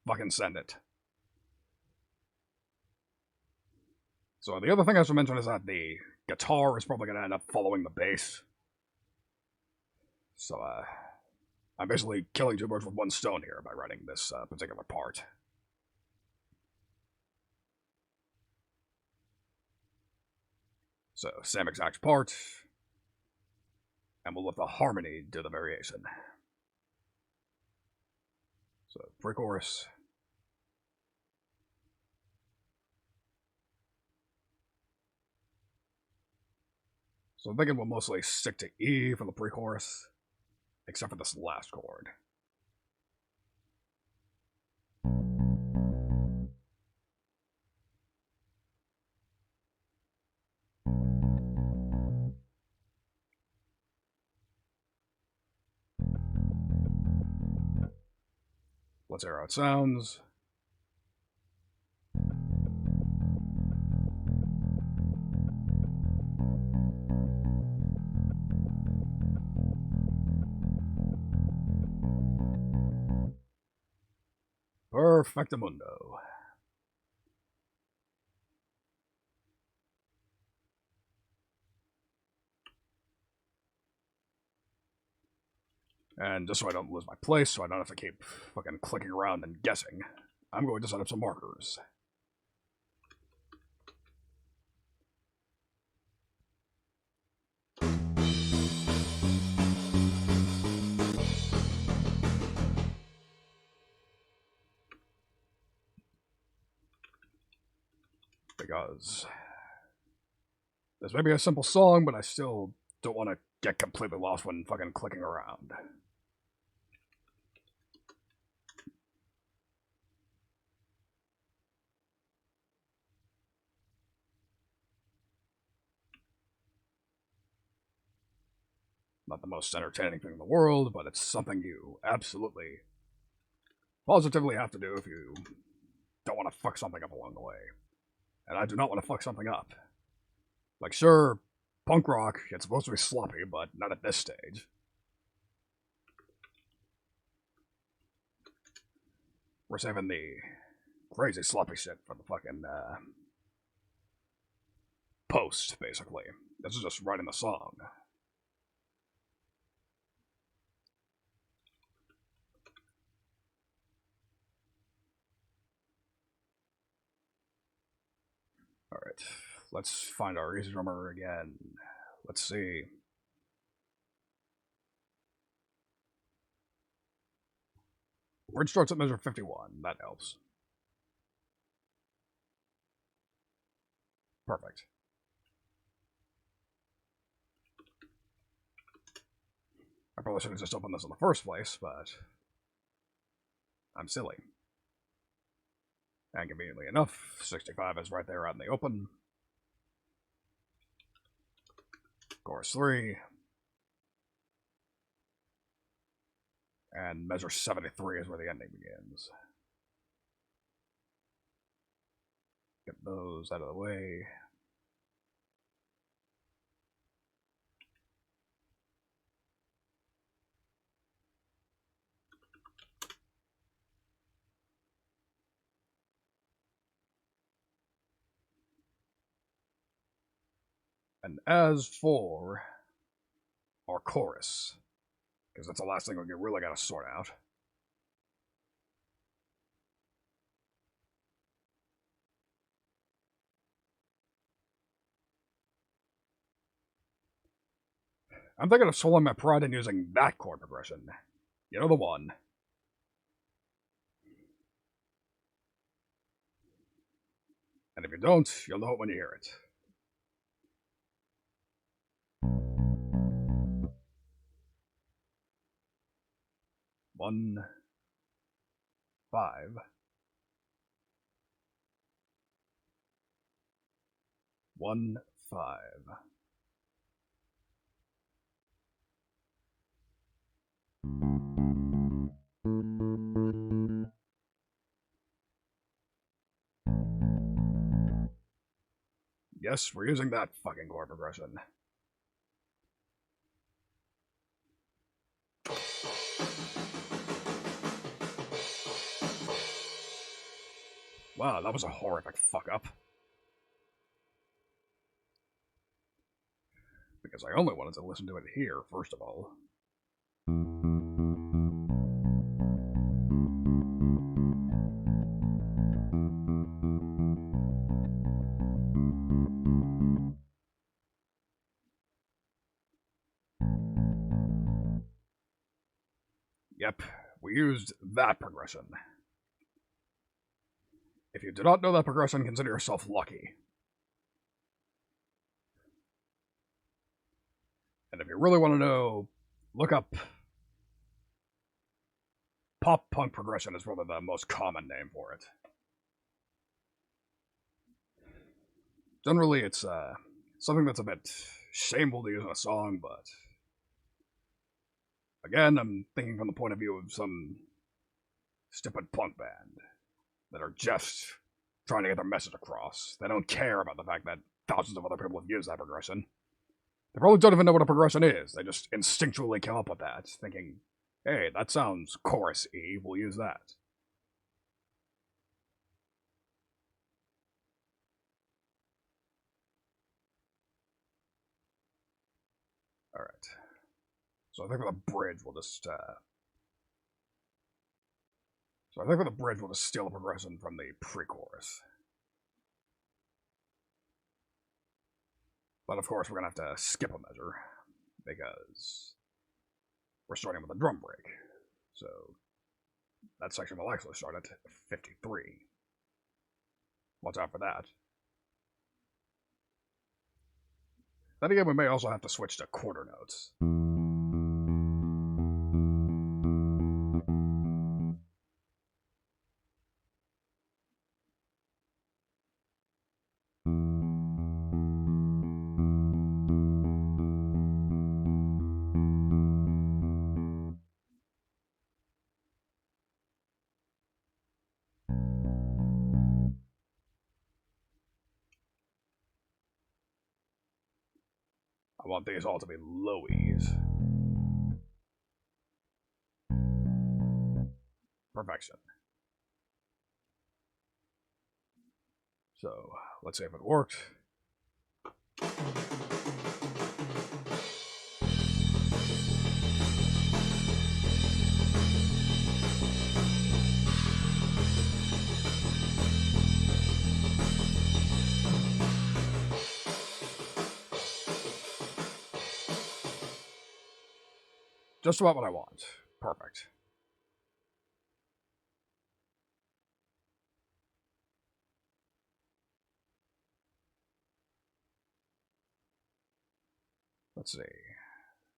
Fucking send it. So the other thing I should mention is that the guitar is probably going to end up following the bass. So, I'm basically killing two birds with one stone here by writing this particular part. So, same exact part, and we'll let the harmony do the variation. So, pre-chorus. So I'm thinking we'll mostly stick to E for the pre-chorus, except for this last chord. Let's hear how it sounds. Perfectamundo. And just so I don't lose my place, so I don't have to keep fucking clicking around and guessing, I'm going to set up some markers. Because this may be a simple song, but I still don't want to get completely lost when fucking clicking around. Not the most entertaining thing in the world, but it's something you absolutely, positively have to do if you don't want to fuck something up along the way. And I do not want to fuck something up. Like, sure, punk rock, it's supposed to be sloppy, but not at this stage. We're saving the crazy sloppy shit for the fucking, post, basically. This is just writing the song. Alright, let's find our easy drummer again. Let's see. bridge starts at measure 51. That helps. Perfect. I probably should have just opened this in the first place, but I'm silly. And conveniently enough, 65 is right there out in the open. Chorus 3. And measure 73 is where the ending begins. Get those out of the way. And as for our chorus, because that's the last thing we really got to sort out. I'm thinking of swallowing my pride and using that chord progression. You know, the one. And if you don't, you'll know it when you hear it. One, 5. 1, 5. Yes, we're using that fucking chord progression. Wow, that was a horrific fuck up. Because I only wanted to listen to it here, first of all. Yep, we used that progression. If you do not know that progression, consider yourself lucky. And if you really want to know, look up pop punk progression is probably the most common name for it. Generally, it's something that's a bit shameful to use in a song, but again, I'm thinking from the point of view of some stupid punk band that are just trying to get their message across. They don't care about the fact that thousands of other people have used that progression. They probably don't even know what a progression is. They just instinctually come up with that, thinking, hey, that sounds chorus-y, we'll use that. Alright. So I think for the bridge, we'll just, steal the progression from the pre-chorus. But of course, we're gonna have to skip a measure, because we're starting with a drum break. So that section will actually start at 53. Watch out for that. Then again, we may also have to switch to quarter notes. I want these all to be lowies. Perfection. So, let's see if it worked. Just about what I want. Perfect. let's see.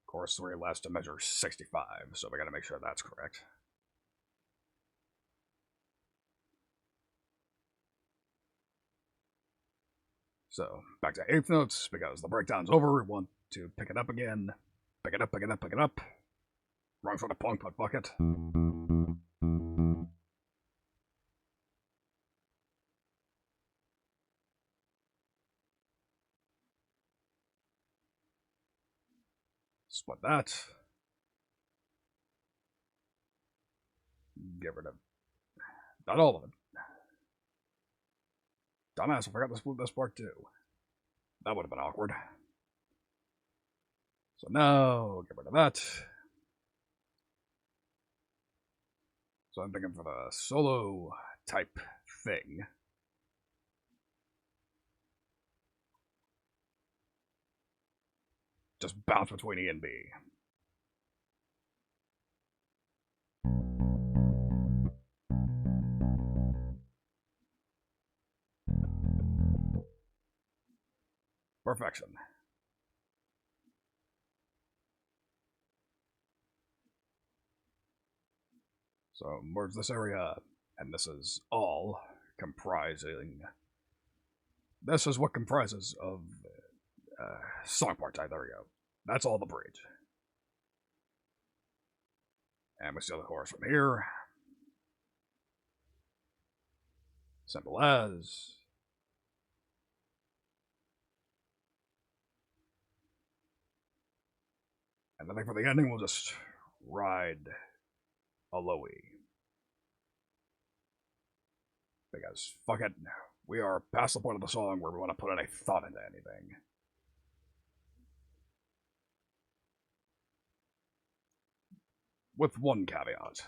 Chorus 3 lasts to measure 65, so we gotta make sure that's correct. So, back to eighth notes, because the breakdown's over, we want to pick it up again. Pick it up, pick it up, pick it up. Wrong sort of punk, but fuck it. Split that. Get rid of... Not all of it. Dumbass, I forgot to split this part too. That would have been awkward. So now, get rid of that. So I'm thinking for the solo type thing. Just bounce between E and B. Perfection. So merge this area, and this is all comprising. This is what comprises of song part type. There we go. That's all the bridge. And we steal the chorus from here. Simple as. And I think for the ending, we'll just ride a lowy. Because, fuck it, we are past the point of the song where we want to put any thought into anything. With one caveat.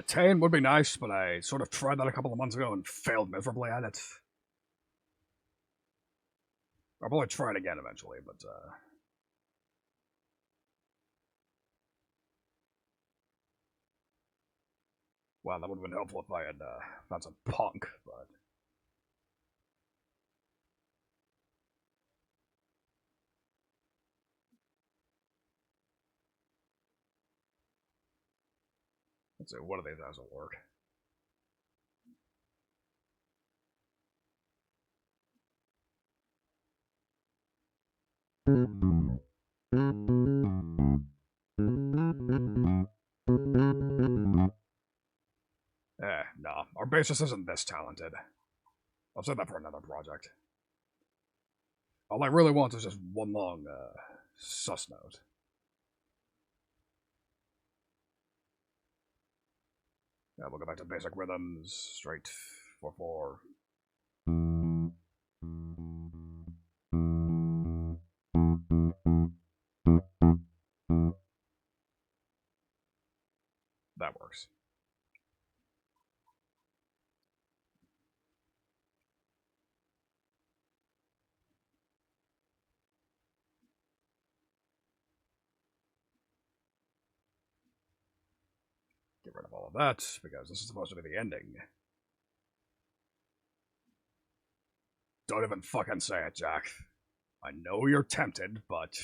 10 would be nice, but I sort of tried that a couple of months ago and failed miserably at it. I'll probably try it again eventually, but wow, that would have been helpful if I had found some punk, but let's see, one of these has to work. Nah, our bassist isn't this talented. I'll save that for another project. All I really want is just one long, sus note. Yeah, we'll go back to basic rhythms, straight 4/4. That works. Get rid of all of that, because this is supposed to be the ending. Don't even fucking say it, Jack. I know you're tempted, but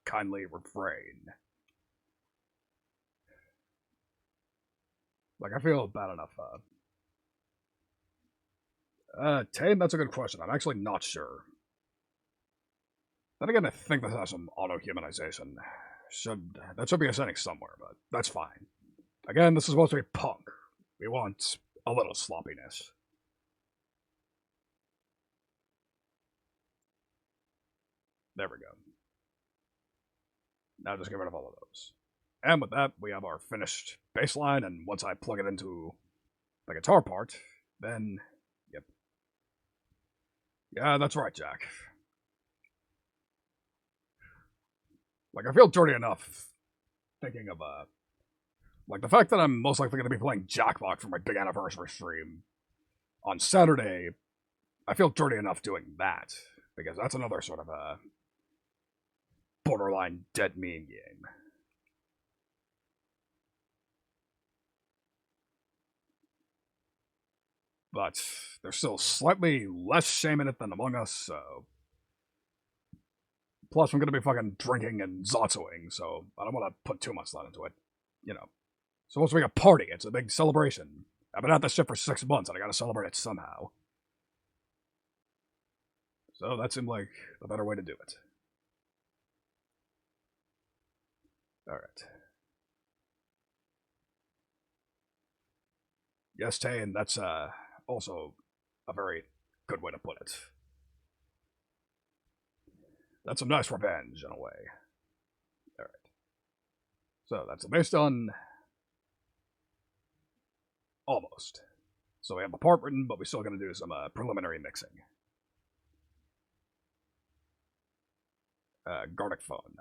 kindly refrain. Like, I feel bad enough. Tane, that's a good question. I'm actually not sure. Then again, I think this has some auto-humanization. That should be a setting somewhere, but that's fine. Again, this is supposed to be punk. We want a little sloppiness. There we go. Now just get rid of all of those. And with that, we have our finished bass line, and once I plug it into the guitar part, then, yep. Yeah, that's right, Jack. Like, I feel dirty enough thinking of, like, the fact that I'm most likely going to be playing Jackbox for my big anniversary stream on Saturday I feel dirty enough doing that, because that's another sort of a borderline dead mean game. But there's still slightly less shame in it than Among Us, so... Plus, I'm gonna be fucking drinking and zotzoing, so I don't want to put too much thought into it. You know, it's supposed to be a party. It's a big celebration. I've been at this shit for 6 months, and I gotta celebrate it somehow. So that seemed like the better way to do it. Alright. Yes, Tane, that's also a very good way to put it. That's some nice revenge, in a way. Alright. So, that's based on... Almost. So we have the part written, but we're still going to do some preliminary mixing. Garlic Phone.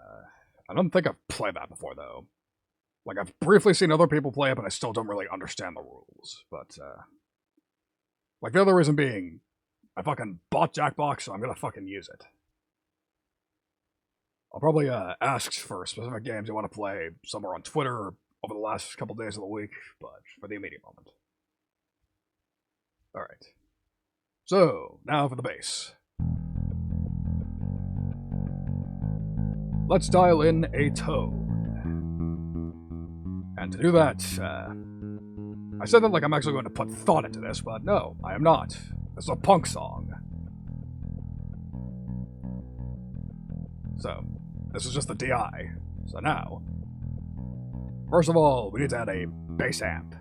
I don't think I've played that before, though. Like, I've briefly seen other people play it, but I still don't really understand the rules. But, like, the other reason being, I fucking bought Jackbox, so I'm gonna fucking use it. I'll probably ask for specific games you want to play somewhere on Twitter over the last couple days of the week, but for the immediate moment. Alright. So, now for the bass. Let's dial in a tone. And to do that, I said that like I'm actually going to put thought into this, but no, I am not. This is a punk song. So, this is just the DI. So now, first of all, we need to add a bass amp.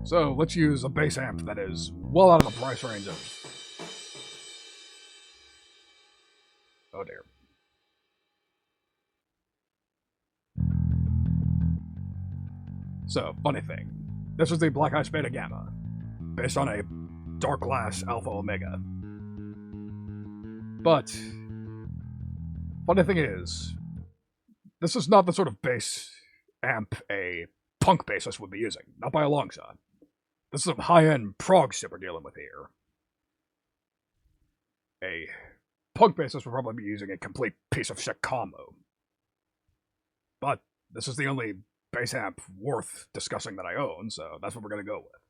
So, let's use a bass amp that is well out of the price range of... Oh dear. So, funny thing. This is the Black Ice Beta Gamma, based on a Dark Glass Alpha Omega. But, funny thing is, this is not the sort of bass amp a punk bassist would be using, not by a long shot. This is some high-end prog shit we're dealing with here. A punk bassist would probably be using a complete piece of shit combo. But this is the only bass amp worth discussing that I own, so that's what we're going to go with.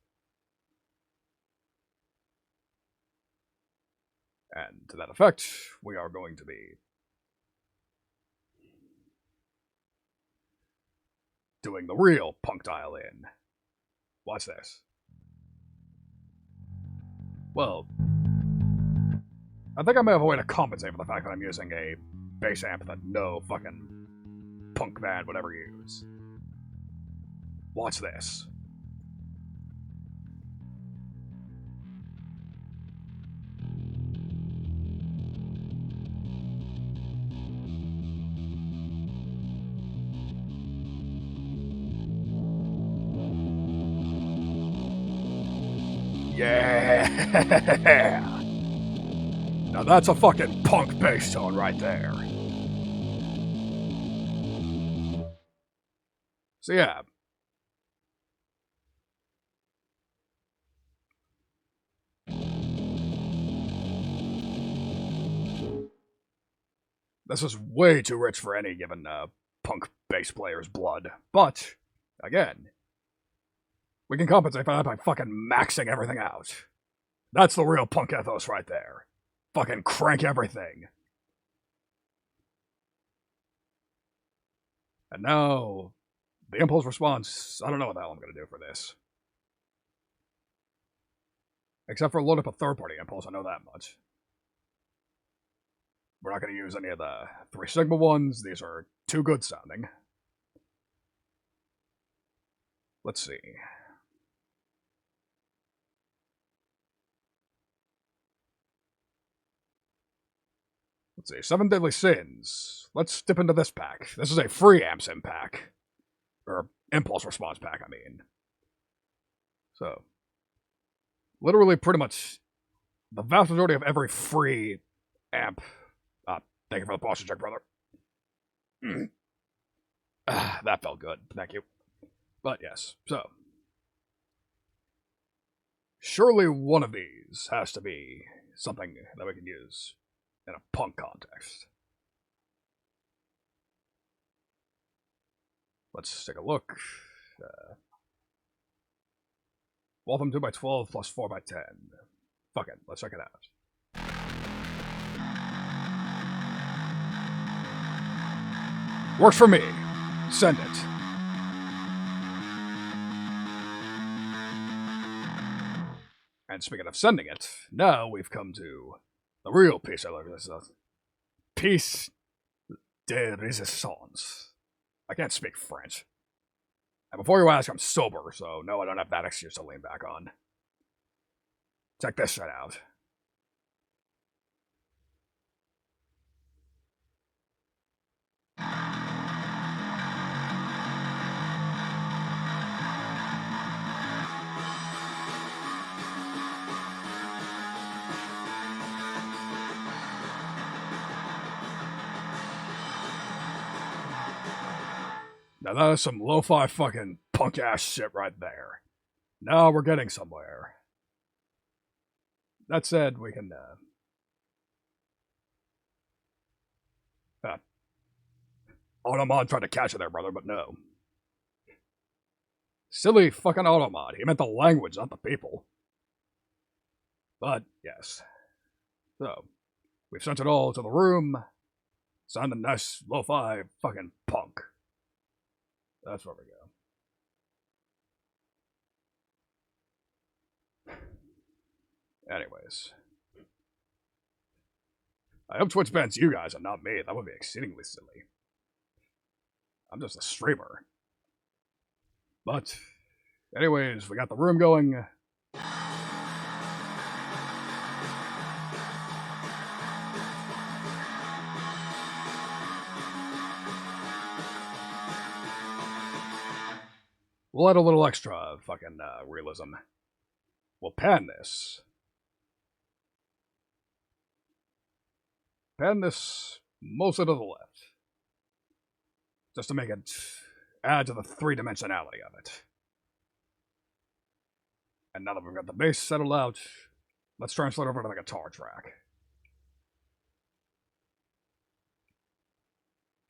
And to that effect, we are going to be doing the real punk dial in. Watch this. Well, I think I may have a way to compensate for the fact that I'm using a bass amp that no fucking punk band would ever use. Watch this. Yeah! Now that's a fucking punk bass tone right there. So yeah. This is way too rich for any given punk bass player's blood. But, again, we can compensate for that by fucking maxing everything out. That's the real punk ethos right there. Fucking crank everything. And now, the impulse response, I don't know what the hell I'm going to do for this. Except for load up a third-party impulse, I know that much. We're not going to use any of the 3 Sigma ones. These are too good sounding. Let's see. Let's see. 7 Deadly Sins. Let's dip into this pack. This is a free amp sim pack. Or impulse response pack, I mean. So, literally pretty much the vast majority of every free amp. Thank you for the posture check, brother. That felt good. Thank you. But yes, so. Surely one of these has to be something that we can use in a punk context. Let's take a look. Waltham 2x12 plus 4x10. Fuck it, let's check it out. Works for me. Send it. And speaking of sending it, now we've come to the real piece of this. Piece de resistance. I can't speak French. And before you ask, I'm sober, so no, I don't have that excuse to lean back on. Check this shit out. Now that is some lo-fi fucking punk-ass shit right there. Now we're getting somewhere. That said, we can, Automod tried to catch it there, brother, but no. Silly fucking Automod. He meant the language, not the people. But, yes. So, we've sent it all to the room. Sounding nice lo-fi fucking punk. That's where we go. Anyways. I hope Twitch bans you guys and not me. That would be exceedingly silly. I'm just a streamer. But, anyways, we got the room going. We'll add a little extra fucking realism. We'll pan this. Pan this mostly to the left. Just to make it add to the three-dimensionality of it. And now that we've got the bass settled out, let's translate over to the guitar track.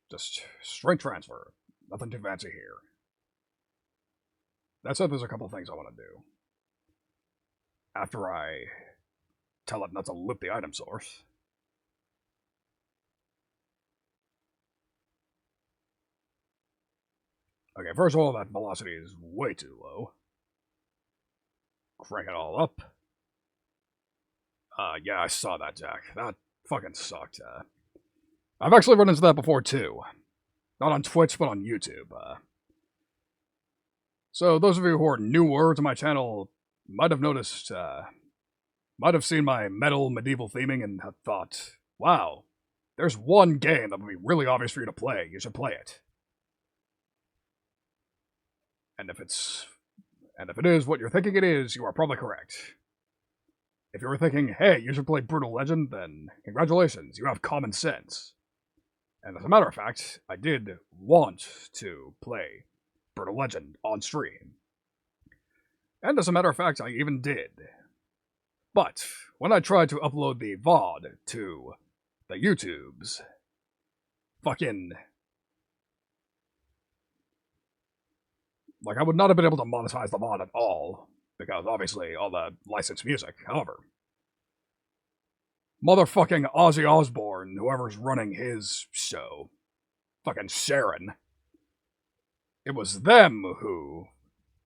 Just straight transfer. Nothing too fancy here. That said, there's a couple things I want to do. After I tell it not to loop the item source. Okay, first of all, that velocity is way too low. Crank it all up. Yeah, I saw that, Jack. That fucking sucked. I've actually run into that before, too. Not on Twitch, but on YouTube. So, those of you who are newer to my channel might have noticed, might have seen my metal medieval theming and have thought, wow, there's one game that would be really obvious for you to play. You should play it. And if it is what you're thinking it is, you are probably correct. If you were thinking, hey, you should play Brutal Legend, then congratulations, you have common sense. And as a matter of fact, I did want to play Brutal Legend on stream. And as a matter of fact, I even did. But when I tried to upload the VOD to the YouTubes, fucking... like, I would not have been able to monetize the VOD at all, because obviously all the licensed music. However, motherfucking Ozzy Osbourne, whoever's running his show, fucking Sharon, it was them who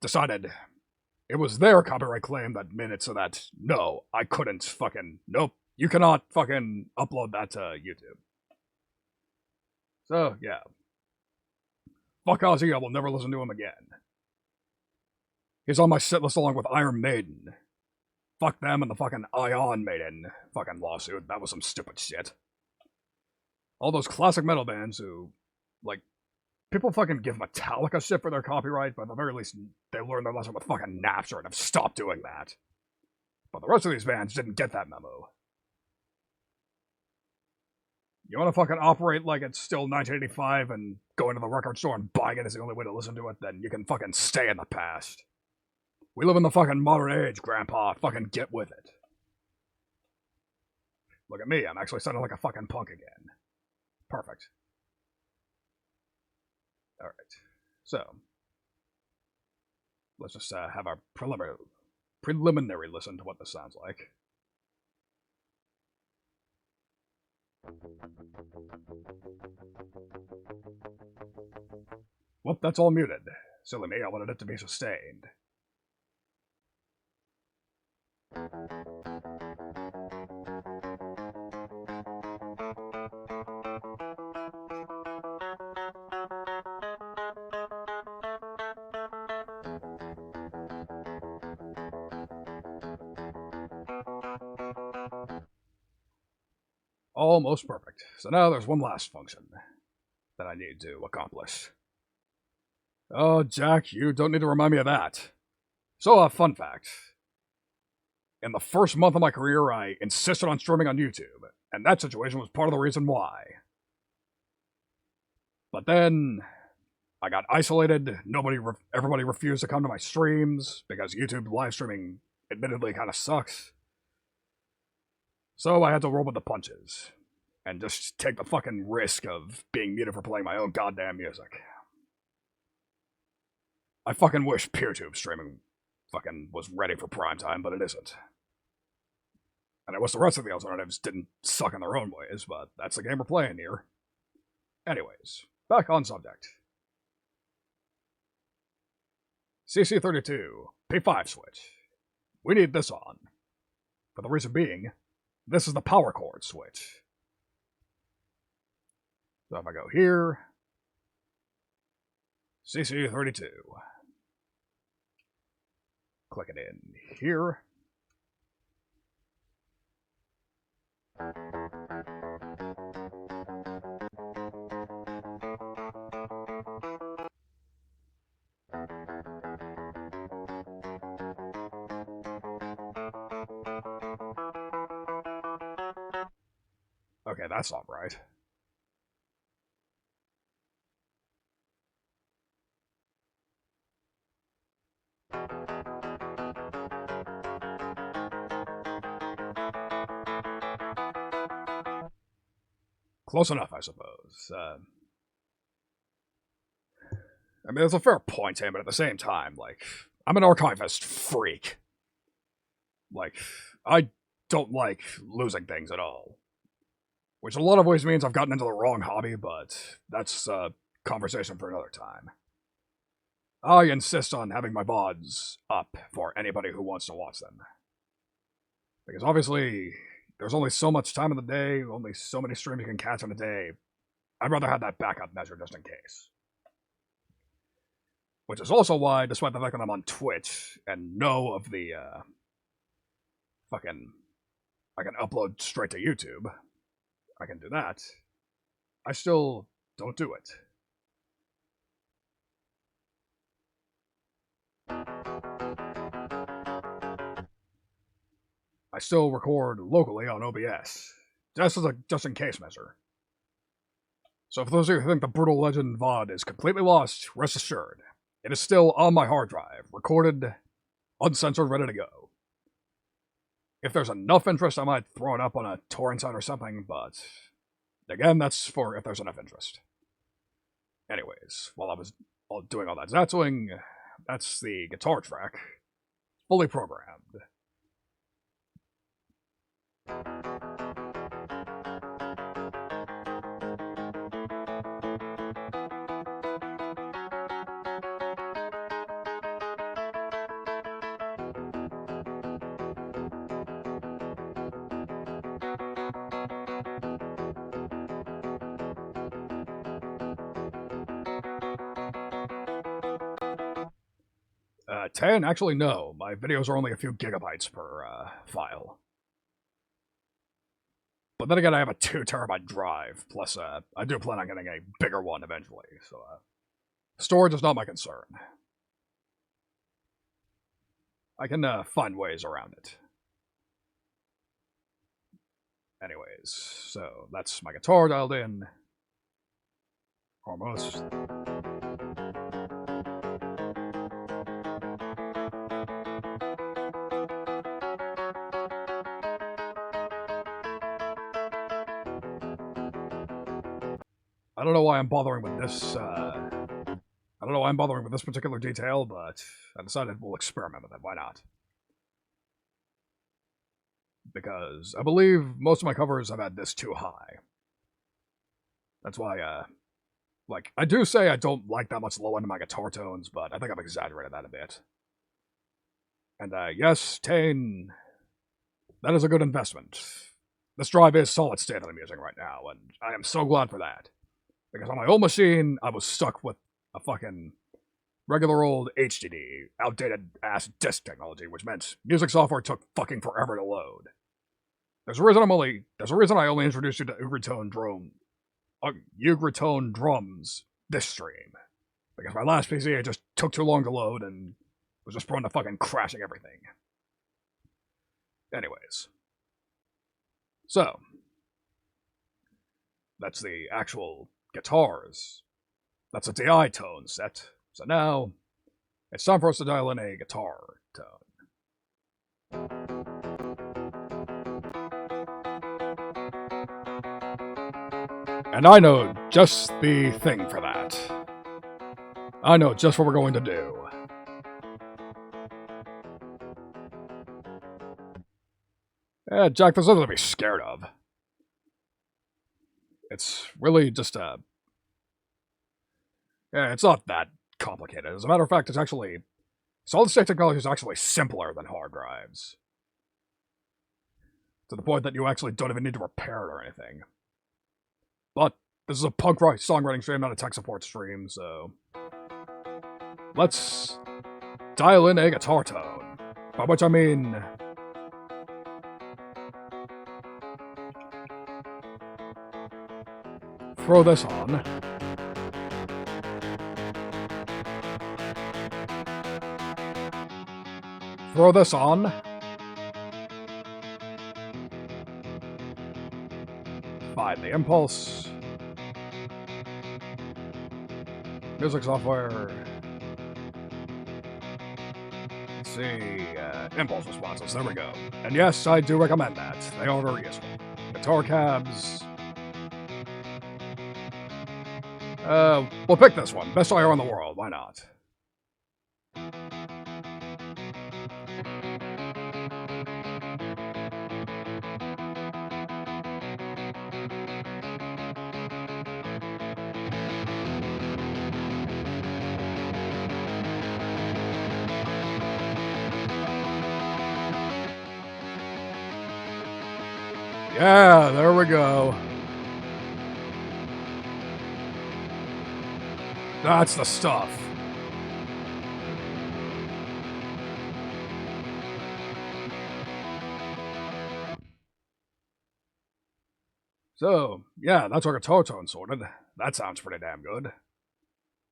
decided it was their copyright claim that made it so that, no, I couldn't fucking, nope, you cannot fucking upload that to YouTube. So, yeah. Fuck Ozzy, I will never listen to him again. He's on my set list along with Iron Maiden. Fuck them and the fucking Ion Maiden fucking lawsuit. That was some stupid shit. All those classic metal bands who, like, people fucking give Metallica shit for their copyright, but at the very least, they learned their lesson with fucking Napster and have stopped doing that. But the rest of these bands didn't get that memo. You want to fucking operate like it's still 1985 and going to the record store and buying it is the only way to listen to it, then you can fucking stay in the past. We live in the fucking modern age, Grandpa. Fucking get with it. Look at me, I'm actually sounding like a fucking punk again. Perfect. Alright. So, let's just have our preliminary listen to what this sounds like. Whoop, that's all muted. Silly me, I wanted it to be sustained. Almost perfect. So now there's one last function that I need to accomplish. Oh, Jack, you don't need to remind me of that. So, a fun fact. In the first month of my career, I insisted on streaming on YouTube, and that situation was part of the reason why. But then, I got isolated, everybody refused to come to my streams, because YouTube live streaming admittedly kind of sucks. So I had to roll with the punches, and just take the fucking risk of being muted for playing my own goddamn music. I fucking wish PeerTube streaming fucking was ready for prime time, but it isn't. And I wish the rest of the alternatives didn't suck in their own ways, but that's the game we're playing here. Anyways, back on subject. CC32, P5 switch. We need this on. For the reason being, this is the power chord switch. So if I go here, CC32. Click it in here. Okay, that's not right. Close enough, I suppose. I mean, there's a fair point here, but at the same time, like, I'm an archivist freak. Like, I don't like losing things at all. Which in a lot of ways means I've gotten into the wrong hobby, but that's a conversation for another time. I insist on having my VODs up for anybody who wants to watch them. Because obviously, there's only so much time in the day, only so many streams you can catch in a day. I'd rather have that backup measure just in case. Which is also why, despite the fact that I'm on Twitch and know of the, I can upload straight to YouTube. I can do that. I still don't do it. I still record locally on OBS, just as a just-in-case measure. So for those of you who think the Brutal Legend VOD is completely lost, rest assured, it is still on my hard drive, recorded, uncensored, ready to go. If there's enough interest, I might throw it up on a torrent site or something, but again, that's for if there's enough interest. Anyways, while I was doing all that Zatwing, that's the guitar track, fully programmed. Actually, no. My videos are only a few gigabytes per file. But then again, I have a 2 terabyte drive, plus I do plan on getting a bigger one eventually, so storage is not my concern. I can find ways around it. Anyways, so that's my guitar dialed in. Almost. I don't know why I'm bothering with this, I don't know why I'm bothering with this particular detail, but I decided we'll experiment with it. Why not? Because I believe most of my covers have had this too high. That's why, like, I do say I don't like that much low end of my guitar tones, but I think I've exaggerated that a bit. And, yes, Tane, that is a good investment. This drive is solid state that I'm using right now, and I am so glad for that. Because on my old machine, I was stuck with a fucking regular old HDD, outdated ass disk technology, which meant music software took fucking forever to load. There's a reason I only introduced you to Eucratone Drums this stream. Because my last PC, it just took too long to load and was just prone to fucking crashing everything. Anyways. So. That's the actual guitars. That's a DI tone set. So now, it's time for us to dial in a guitar tone. And I know just the thing for that. I know just what we're going to do. Jack, there's nothing to be scared of. It's really just a... Yeah, it's not that complicated. As a matter of fact, it's actually... Solid-state technology is actually simpler than hard drives. To the point that you actually don't even need to repair it or anything. But this is a punk rock songwriting stream, not a tech support stream, so... Let's dial in a guitar tone. By which I mean... Throw this on. Throw this on. Find the impulse. Music software. Let's see. Impulse responses. There we go. And yes, I do recommend that. They are very useful. Guitar cabs. We'll pick this one. Best IR in the world. Why not? Yeah, there we go. That's the stuff. So, yeah, that's our guitar tone sorted. That sounds pretty damn good.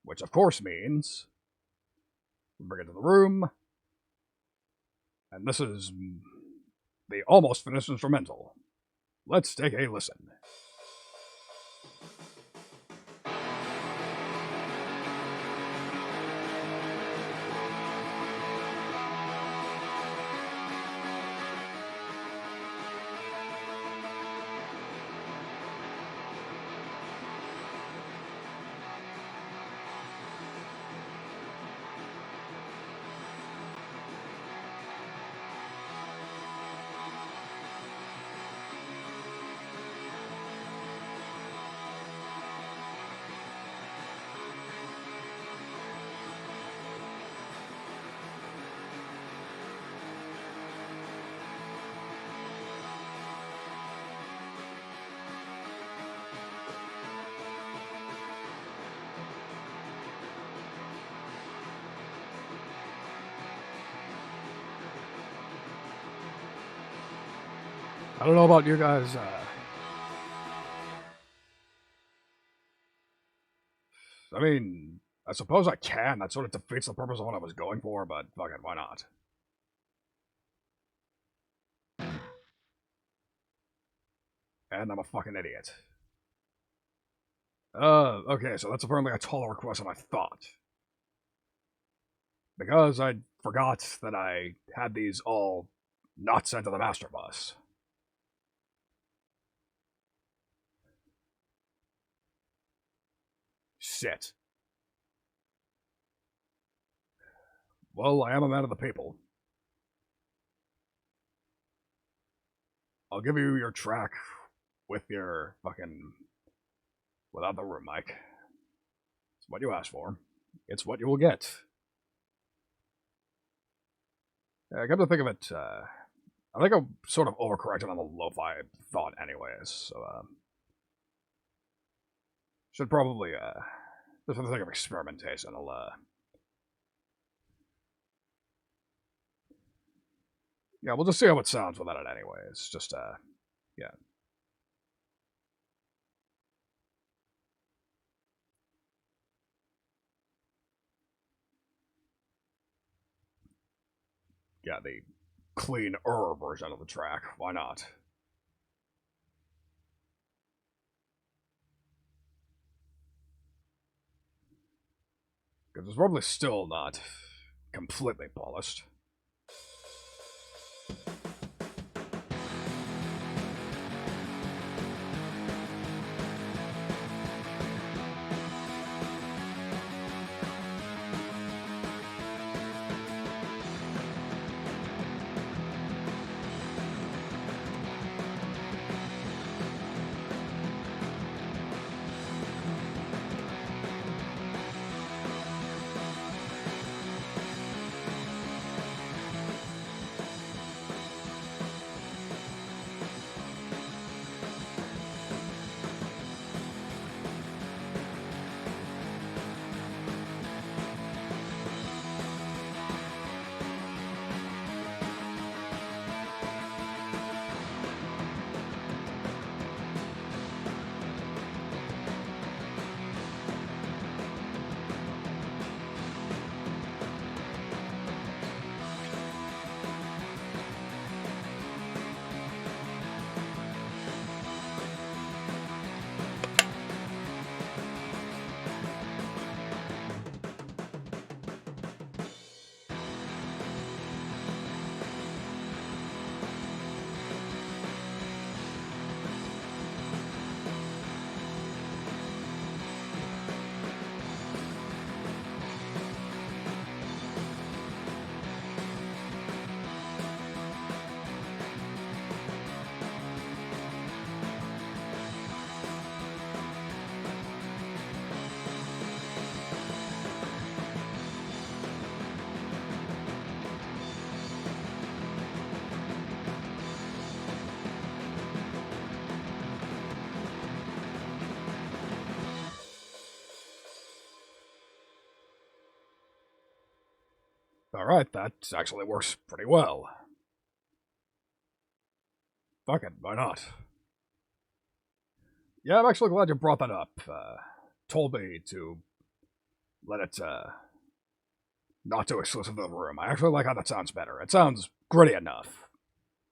Which, of course, means... we bring it to the room. And this is the almost finished instrumental. Let's take a listen. I don't know about you guys, I mean, I suppose I can. That sort of defeats the purpose of what I was going for, but fuck it, why not? And I'm a fucking idiot. Okay, so that's apparently a taller request than I thought. Because I forgot that I had these all not sent to the master bus. Sit. Well, I am a man of the people. I'll give you your track with your fucking... without the room mic. It's what you asked for. It's what you will get. Come to think of it, I think I'm sort of overcorrected on the lo-fi thought anyways, so, should probably, just for the sake of experimentation, yeah, we'll just see how it sounds without it anyways, just, yeah. Yeah, the cleaner version of the track, why not? Because it's probably still not completely polished. Alright, that actually works pretty well. Fuck it, why not? Yeah, I'm actually glad you brought that up. Told me to let it, not too exclusive of the room. I actually like how that sounds better. It sounds gritty enough.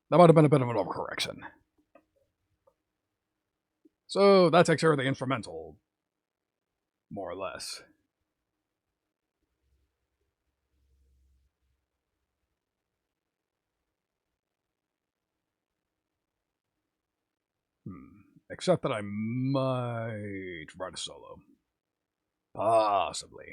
That might have been a bit of an overcorrection. So, that takes care of the instrumental, more or less. Except that I might write a solo. Possibly.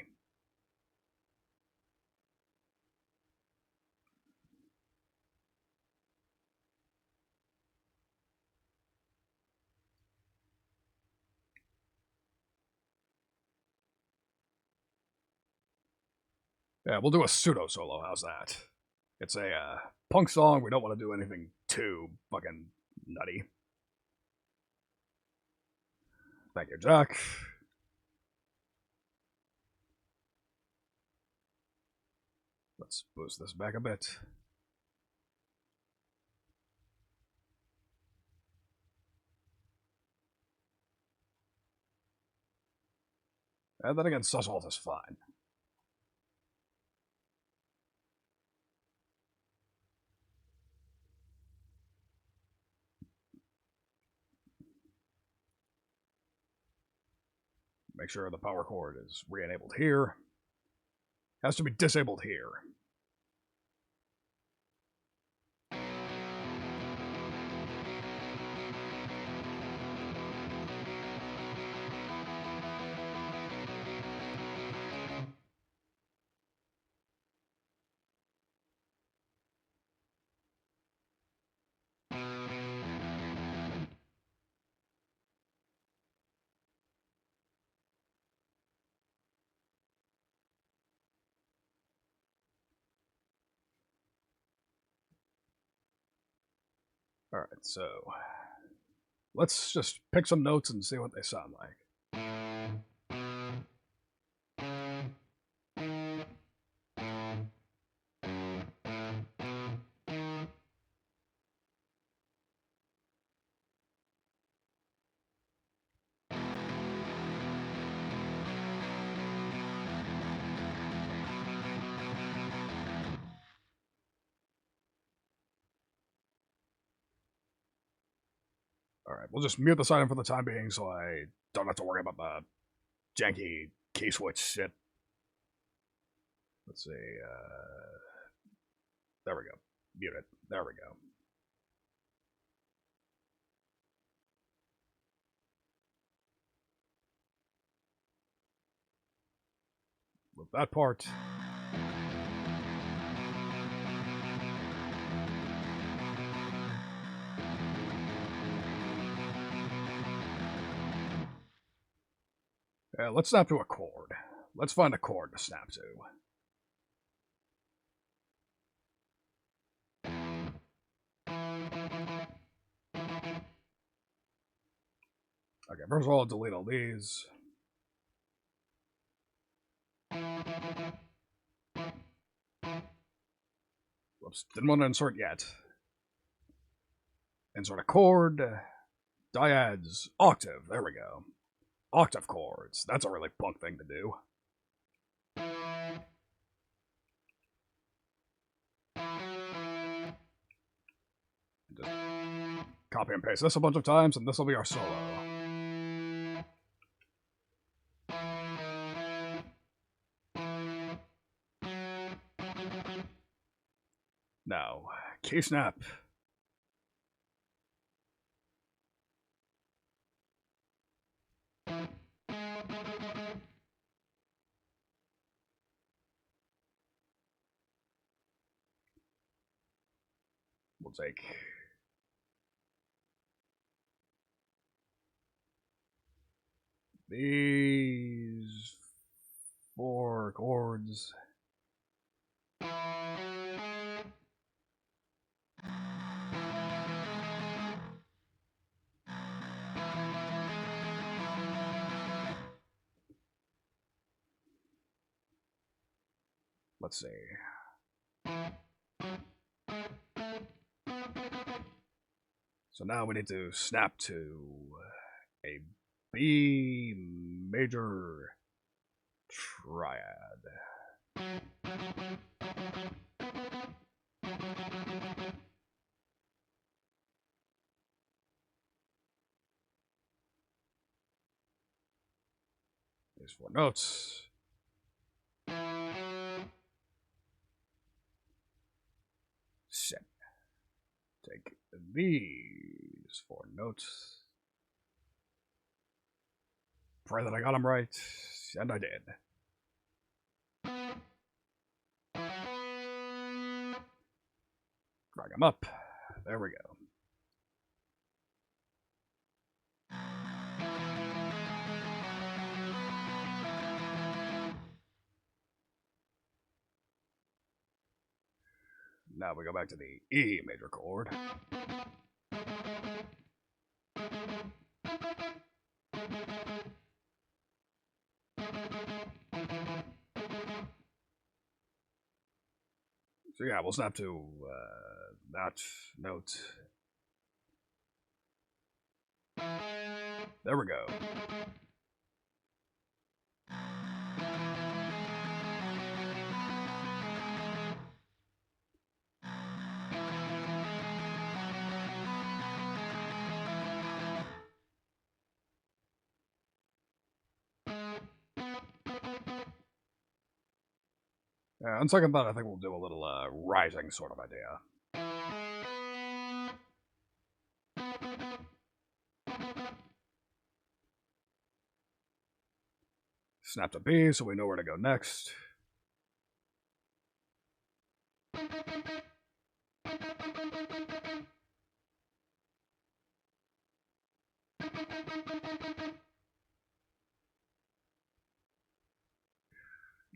Yeah, we'll do a pseudo solo. How's that? It's a punk song. We don't want to do anything too fucking nutty. Thank you, Jack. Let's boost this back a bit. And then again, Sussalt is fine. Make sure the power cord is re-enabled here. Has to be disabled here. Alright, so let's just pick some notes and see what they sound like. Alright, we'll just mute this item for the time being so I don't have to worry about the janky key switch shit. Let's see, there we go. Mute it. There we go. With that part. Let's snap to a chord. Let's find a chord to snap to. Okay, first of all, I'll delete all these. Whoops, didn't want to insert yet. Insert a chord, dyads, octave, there we go. Octave chords, that's a really punk thing to do. Just copy and paste this a bunch of times, and this will be our solo. Now, key snap. We'll take these 4 chords. Let's see. So now we need to snap to a B major triad. These 4 notes. Set. Take these 4 notes. Pray that I got them right, and I did. Drag them up. There we go. Now we go back to the E major chord. So yeah, we'll snap to that note. There we go. On second thought, I think we'll do a little rising sort of idea. Snap to B so we know where to go next.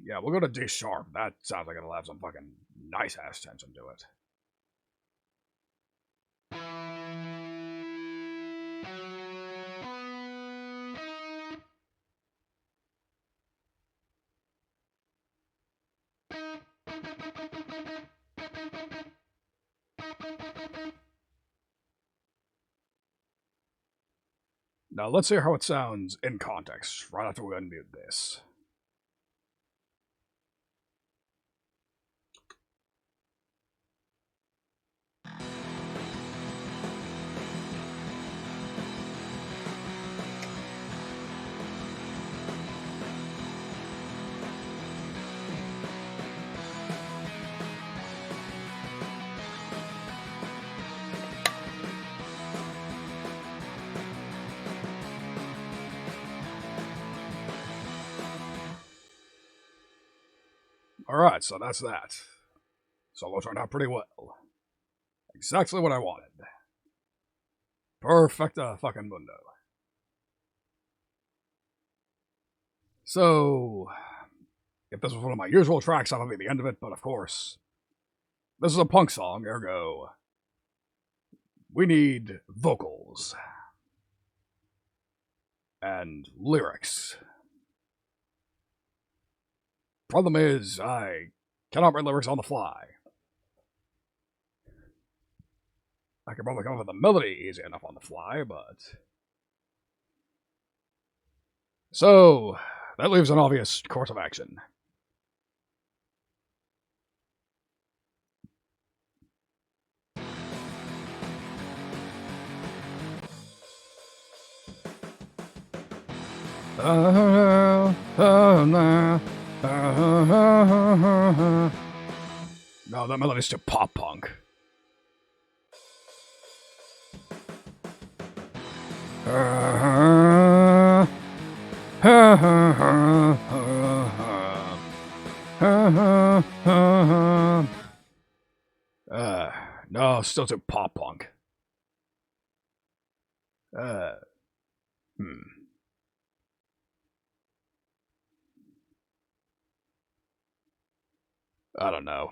Yeah, we'll go to D sharp. That sounds like it'll have some fucking nice ass tension to it. Now let's hear how it sounds in context, right after we unmute this. Alright, so that's that. Solo turned out pretty well. Exactly what I wanted. Perfecta fucking mundo. So, if this was one of my usual tracks, that would be the end of it, but of course, this is a punk song, ergo, we need vocals. And lyrics. Problem is, I cannot write lyrics on the fly. I could probably come up with a melody easy enough on the fly, but... So, that leaves an obvious course of action. No, that melody's too pop punk. No, still too pop punk. I don't know.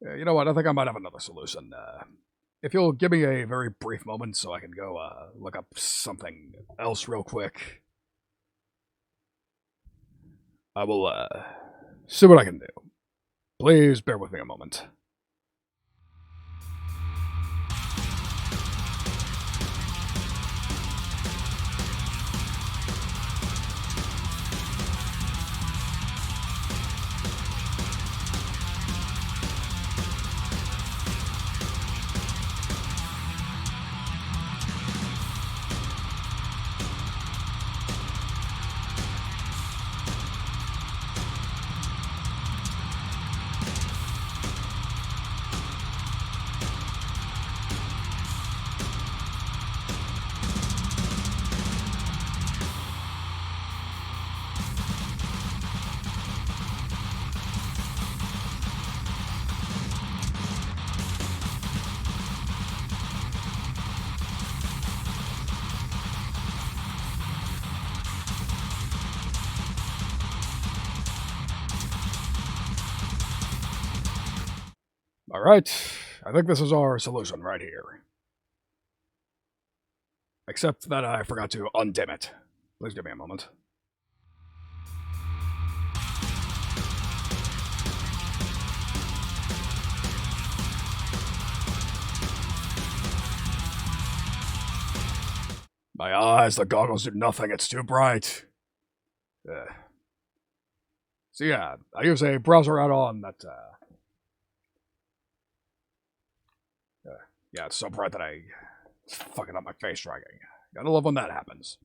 You know what? I think I might have another solution. If you'll give me a very brief moment so I can go look up something else real quick, I will see what I can do. Please bear with me a moment. Alright, I think this is our solution right here. Except that I forgot to undim it. Please give me a moment. My eyes, the goggles do nothing, it's too bright. So yeah, I use a browser add-on that, yeah, it's so bright that it's fucking up my face tracking. Gotta love when that happens.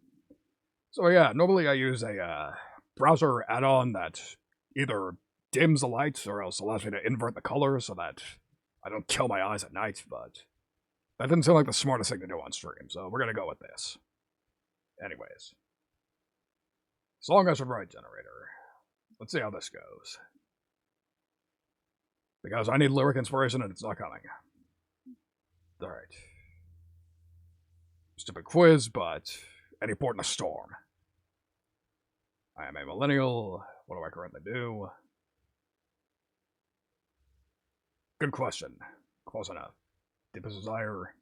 So yeah, normally I use a browser add-on that either dims the lights or else allows me to invert the color so that I don't kill my eyes at night, but that didn't seem like the smartest thing to do on stream, so we're gonna go with this. Anyways. Song I should write generator. Let's see how this goes. Because I need lyric inspiration and it's not coming. Alright. Stupid quiz, but any port in a storm. I am a millennial. What do I currently do? Good question. Close enough. Deepest desire.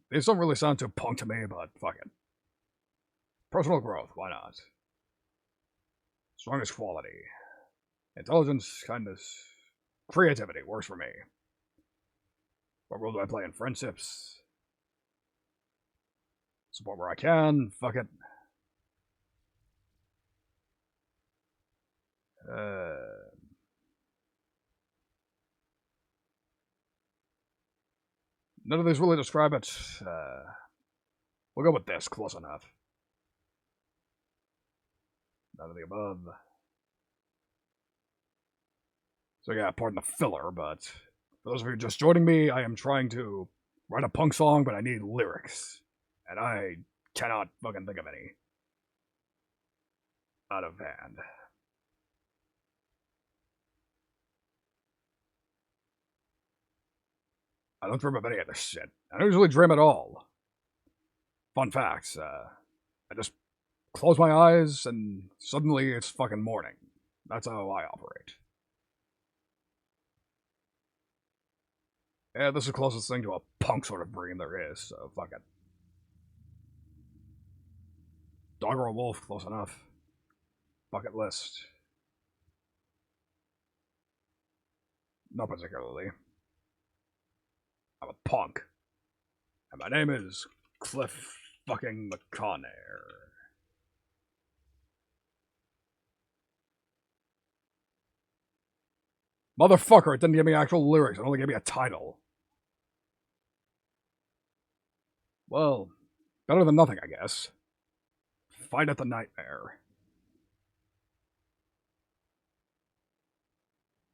These don't really sound too punk to me, but fuck it. Personal growth, why not? Strongest quality. Intelligence, kindness, creativity works for me. What role do I play in friendships? Support where I can. Fuck it. None of these really describe it. We'll go with this. Close enough. None of the above. So yeah, pardon the filler, but for those of you just joining me, I am trying to write a punk song, but I need lyrics. And I cannot fucking think of any. Out of hand. I don't dream of any of this shit. I don't usually dream at all. Fun facts, I just close my eyes and suddenly it's fucking morning. That's how I operate. Yeah, this is the closest thing to a punk sort of dream there is, so fuck it. Dog or a wolf, close enough. Bucket list. Not particularly. I'm a punk. And my name is Cliff fucking McConair. Motherfucker, it didn't give me actual lyrics, it only gave me a title. Well, better than nothing, I guess. Fight at the Nightmare.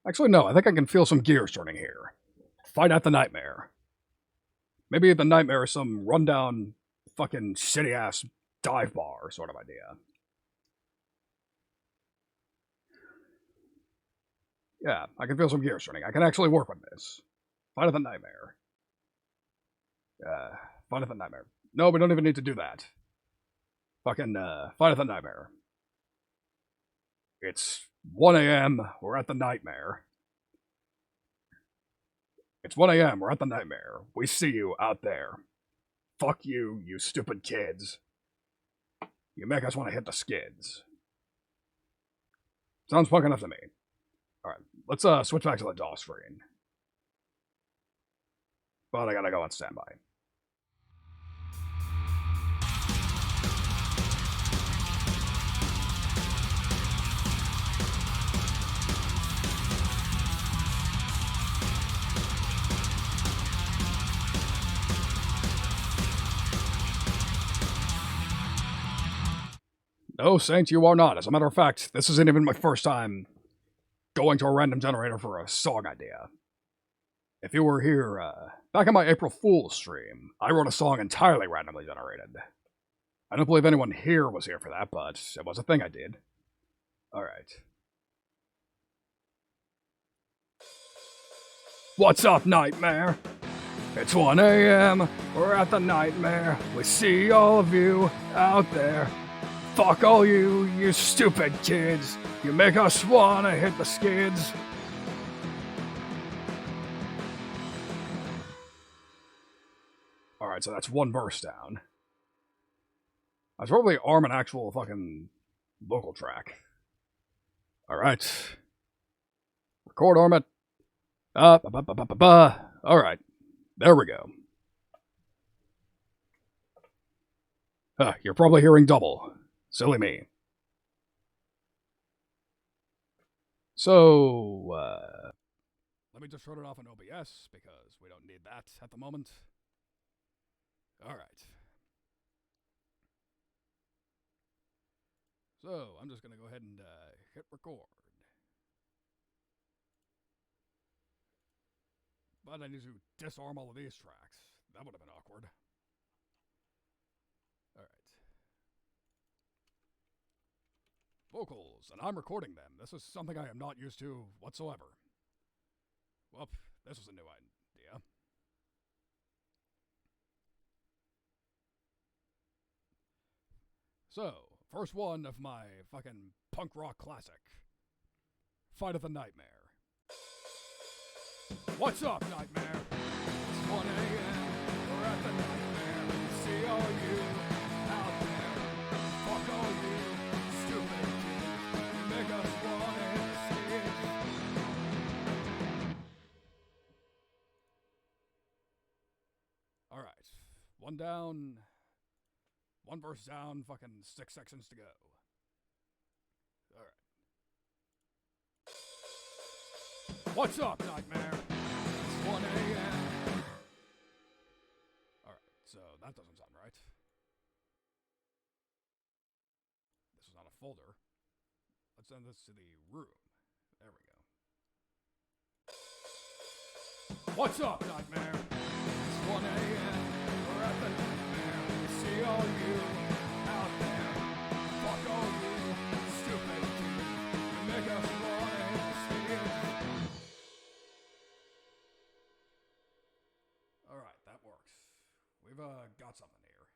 Actually, no, I think I can feel some gears turning here. Fight at the Nightmare. Maybe the Nightmare is some rundown, fucking shitty-ass dive bar sort of idea. Yeah, I can feel some gears turning. I can actually work with this. Fight at the Nightmare. Fight at the Nightmare. No, we don't even need to do that. Fucking, Fight at the Nightmare. It's 1 a.m., we're at the Nightmare. It's 1 a.m., we're at the Nightmare. We see you out there. Fuck you, you stupid kids. You make us want to hit the skids. Sounds punk enough to me. Alright, let's switch back to the DOS screen. But I gotta go on standby. No, Saint, you are not. As a matter of fact, this isn't even my first time going to a random generator for a song idea. If you were here, back in my April Fool's stream, I wrote a song entirely randomly generated. I don't believe anyone here was here for that, but it was a thing I did. Alright. What's up, Nightmare? It's 1 a.m., we're at the Nightmare. We see all of you out there. Fuck all you, you stupid kids. You make us wanna hit the skids. Alright, so that's one verse down. I should probably arm an actual fucking vocal track. Alright. Record arm it. Alright. There we go. You're probably hearing double. Silly me. So, let me just turn it off on OBS, because we don't need that at the moment. Alright. So, I'm just gonna go ahead and, hit record. But I need to disarm all of these tracks. That would have been awkward. Alright. Vocals, and I'm recording them. This is something I am not used to whatsoever. Well, this was a new idea. So, first one of my fucking punk rock classic. Fight of the Nightmare. What's up, Nightmare? It's 1 a.m. We're at the Nightmare. We see all you out there. Fuck all you stupid kids. You make us wanna hit the skids. Alright. One down. One verse down, fucking 6 sections to go. Alright. What's up, Nightmare? It's 1 a.m. Alright, so that doesn't sound right. This is not a folder. Let's send this to the room. There we go. What's up, Nightmare? It's 1 a.m. We're at the Nightmare. We see all you out there. Fuck all you stupid dude. You make us want to steal. Alright, that works. We've got something here.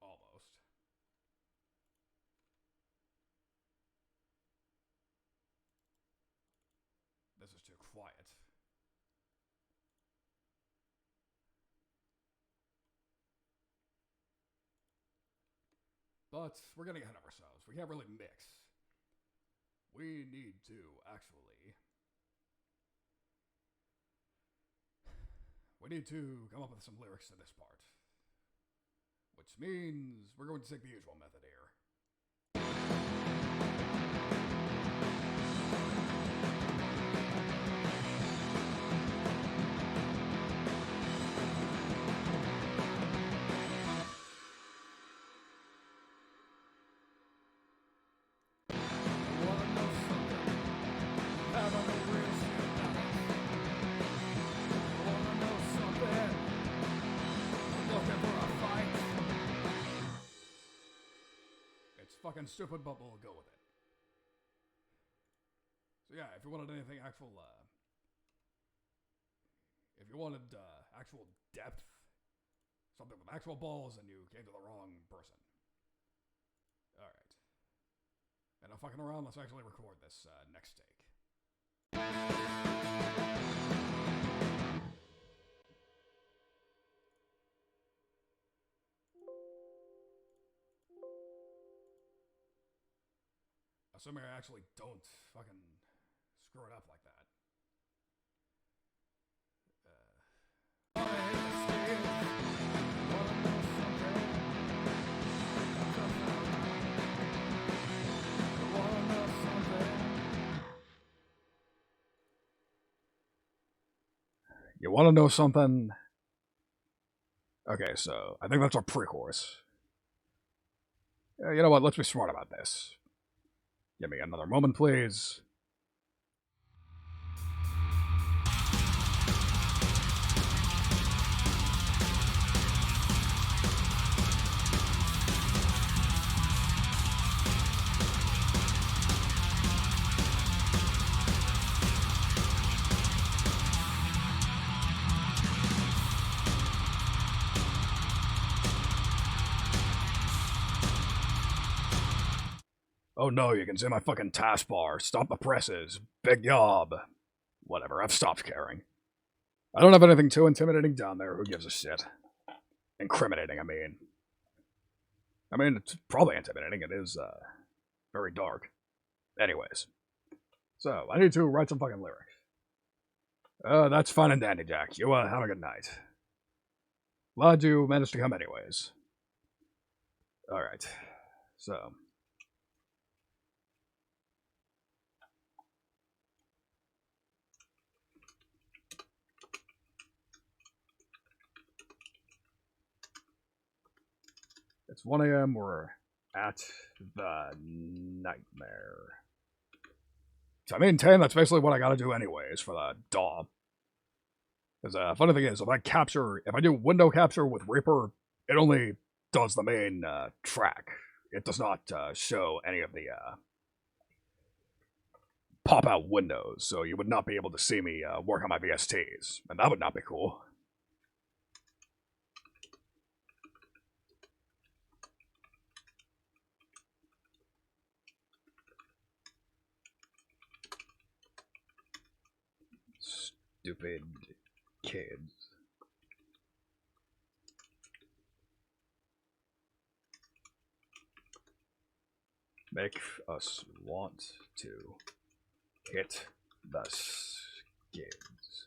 Almost. This is too quiet. But we're getting ahead of ourselves. We can't really mix. We need to actually... We need to come up with some lyrics to this part. Which means we're going to take the usual method here. Fucking stupid, but we'll go with it. So yeah, if you wanted anything actual, if you wanted actual depth, something with actual balls, and you came to the wrong person. All right. And I'm fucking around. Let's actually record this next take. Assuming I actually don't fucking screw it up like that. You want to know something? Okay, so I think that's our pre-chorus. You know what? Let's be smart about this. Give me another moment, please. Oh no, you can see my fucking taskbar. Stop the presses. Big yob. Whatever, I've stopped caring. I don't have anything too intimidating down there. Who gives a shit? Incriminating, I mean. It's probably intimidating. It is, very dark. Anyways. So, I need to write some fucking lyrics. That's fine and dandy, Jack. You, have a good night. Glad you managed to come anyways. Alright. So... It's 1 a.m. We're at the Nightmare. So I maintain that's basically what I gotta do anyways for the DAW. Because funny thing is, if I do window capture with Reaper, it only does the main track. It does not show any of the pop-out windows, so you would not be able to see me work on my VSTs, and that would not be cool. Stupid kids. Make us want to hit the skids.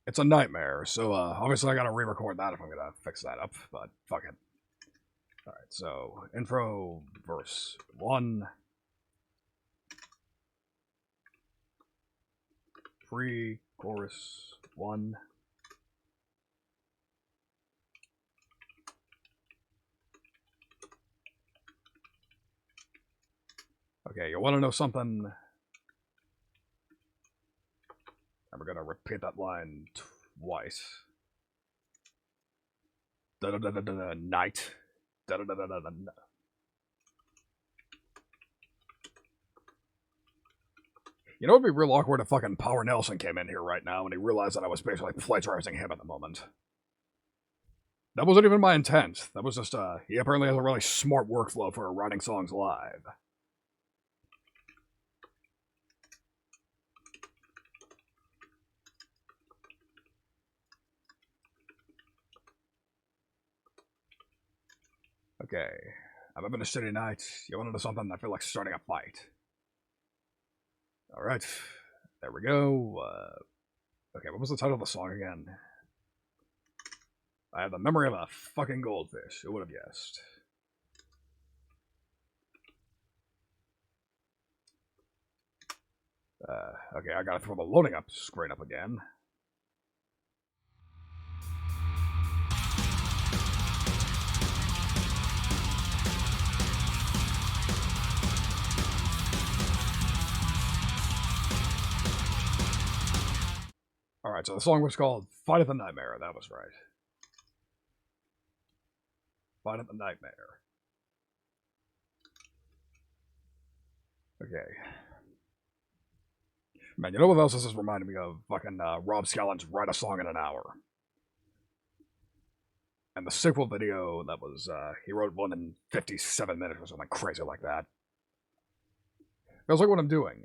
it's a nightmare, so obviously I gotta re-record that if I'm gonna fix that up, but fuck it. Alright, so intro, verse 1. Pre-chorus 1. Okay, you wanna know something? And we're gonna repeat that line twice. Da-da-da-da-da-da, night. Da-da-da-da-da-da. You know, it'd be real awkward if fucking Power Nelson came in here right now and he realized that I was basically plagiarizing him at the moment. That wasn't even my intent. That was just, he apparently has a really smart workflow for writing songs live. Okay, I'm having a shitty night. You wanna know something? I feel like starting a fight. Alright, there we go. Okay, what was the title of the song again? I have the memory of a fucking goldfish. Who would have guessed? Okay, I gotta throw the loading up screen up again. Alright, so the song was called Fight at the Nightmare. That was right. Fight at the Nightmare. Okay. Man, you know what else this is reminding me of? Fucking Rob Scallon's Write a Song in an Hour. And the sequel video, that was, he wrote one in 57 minutes or something crazy like that. Feels like what I'm doing.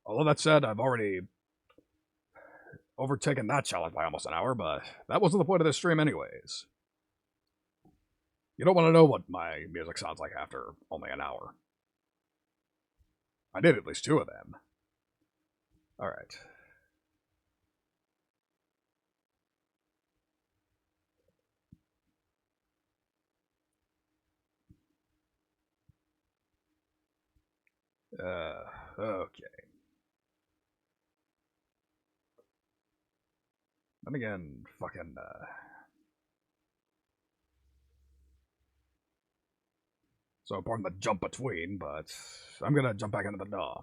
Although that said, I've already overtaken that challenge by almost an hour, but that wasn't the point of this stream anyways. You don't want to know what my music sounds like after only an hour. I did at least 2 of them. Alright. Okay. Then again, fucking, so pardon the jump between, but I'm gonna jump back into the DAW.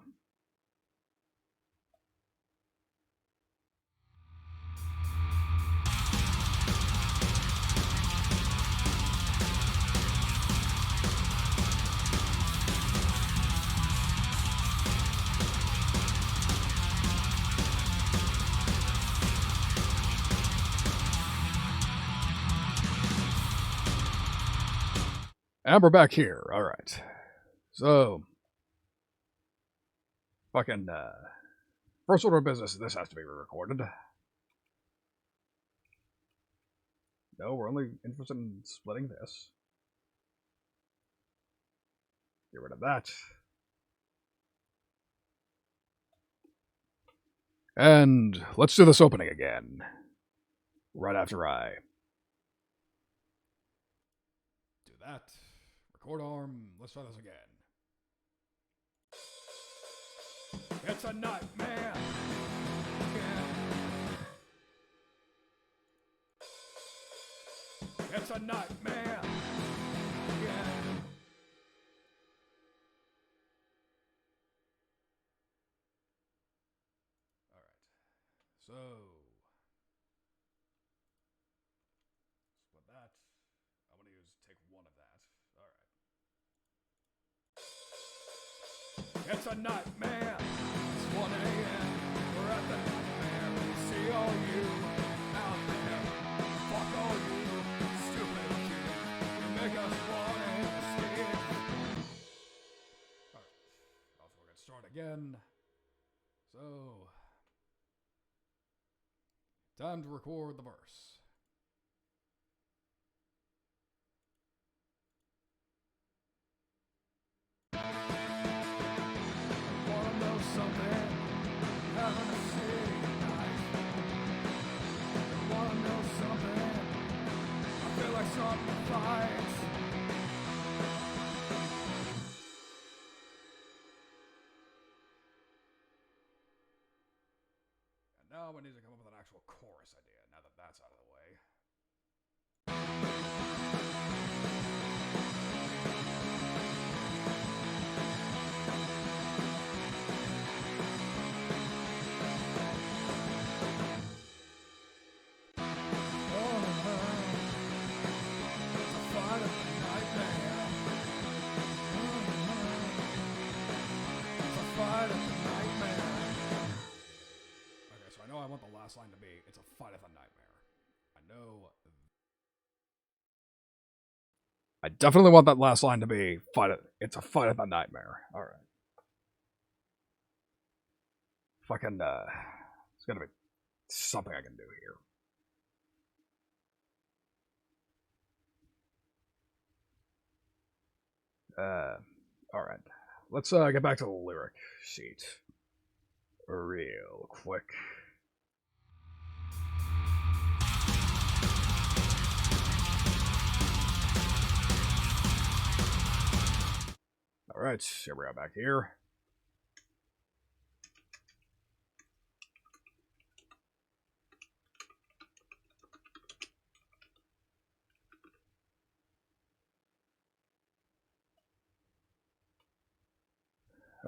And we're back here. Alright. So, fucking, first order of business, this has to be re-recorded. No, we're only interested in splitting this. Get rid of that. And let's do this opening again. Right after I do that. Record arm. Let's try this again. It's a nightmare. Yeah. It's a nightmare. Yeah. Alright. So split that. I'm gonna use take 1 of that. Alright. It's a nightmare. It's 1 a.m. We're at the nightmare. We see all you out there. Fuck all you stupid kids. You make us wanna escape. Alright. Also, we're gonna start again. So, time to record the verse. Wanna know something? Having a city night. something to fight. And now we need to come up with an actual chorus idea, now that that's out of the way. I want the last line to be, it's a fight of a nightmare. I know. I definitely want that last line to be, it's a fight of a nightmare. Alright. Fucking, it's gonna be something I can do here. Alright. Let's, get back to the lyric sheet. Real quick. Alright, here we are back here.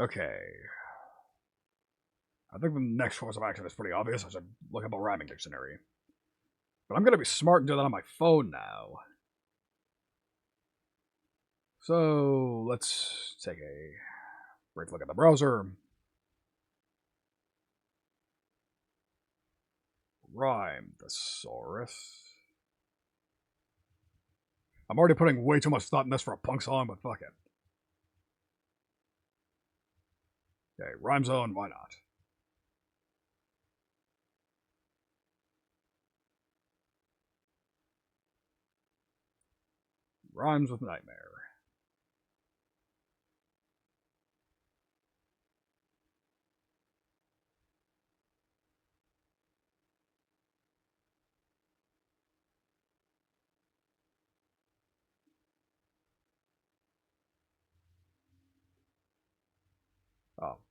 Okay. I think the next course of action is pretty obvious. I should look up a rhyming dictionary. But I'm gonna be smart and do that on my phone now. So, let's take a brief look at the browser. Rhyme thesaurus. I'm already putting way too much thought in this for a punk song, but fuck it. Okay, rhyme zone, why not? Rhymes with nightmare.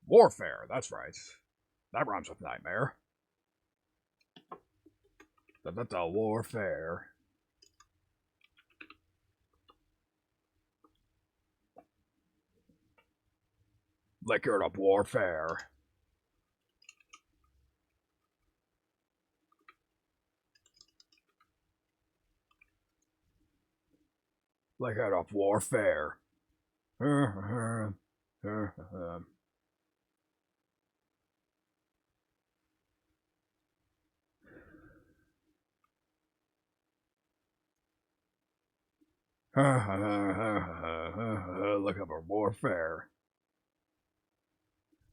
Warfare, that's right. That rhymes with nightmare. Da-da-da, warfare. Liquored up warfare. Liquored up warfare. Look up our warfare.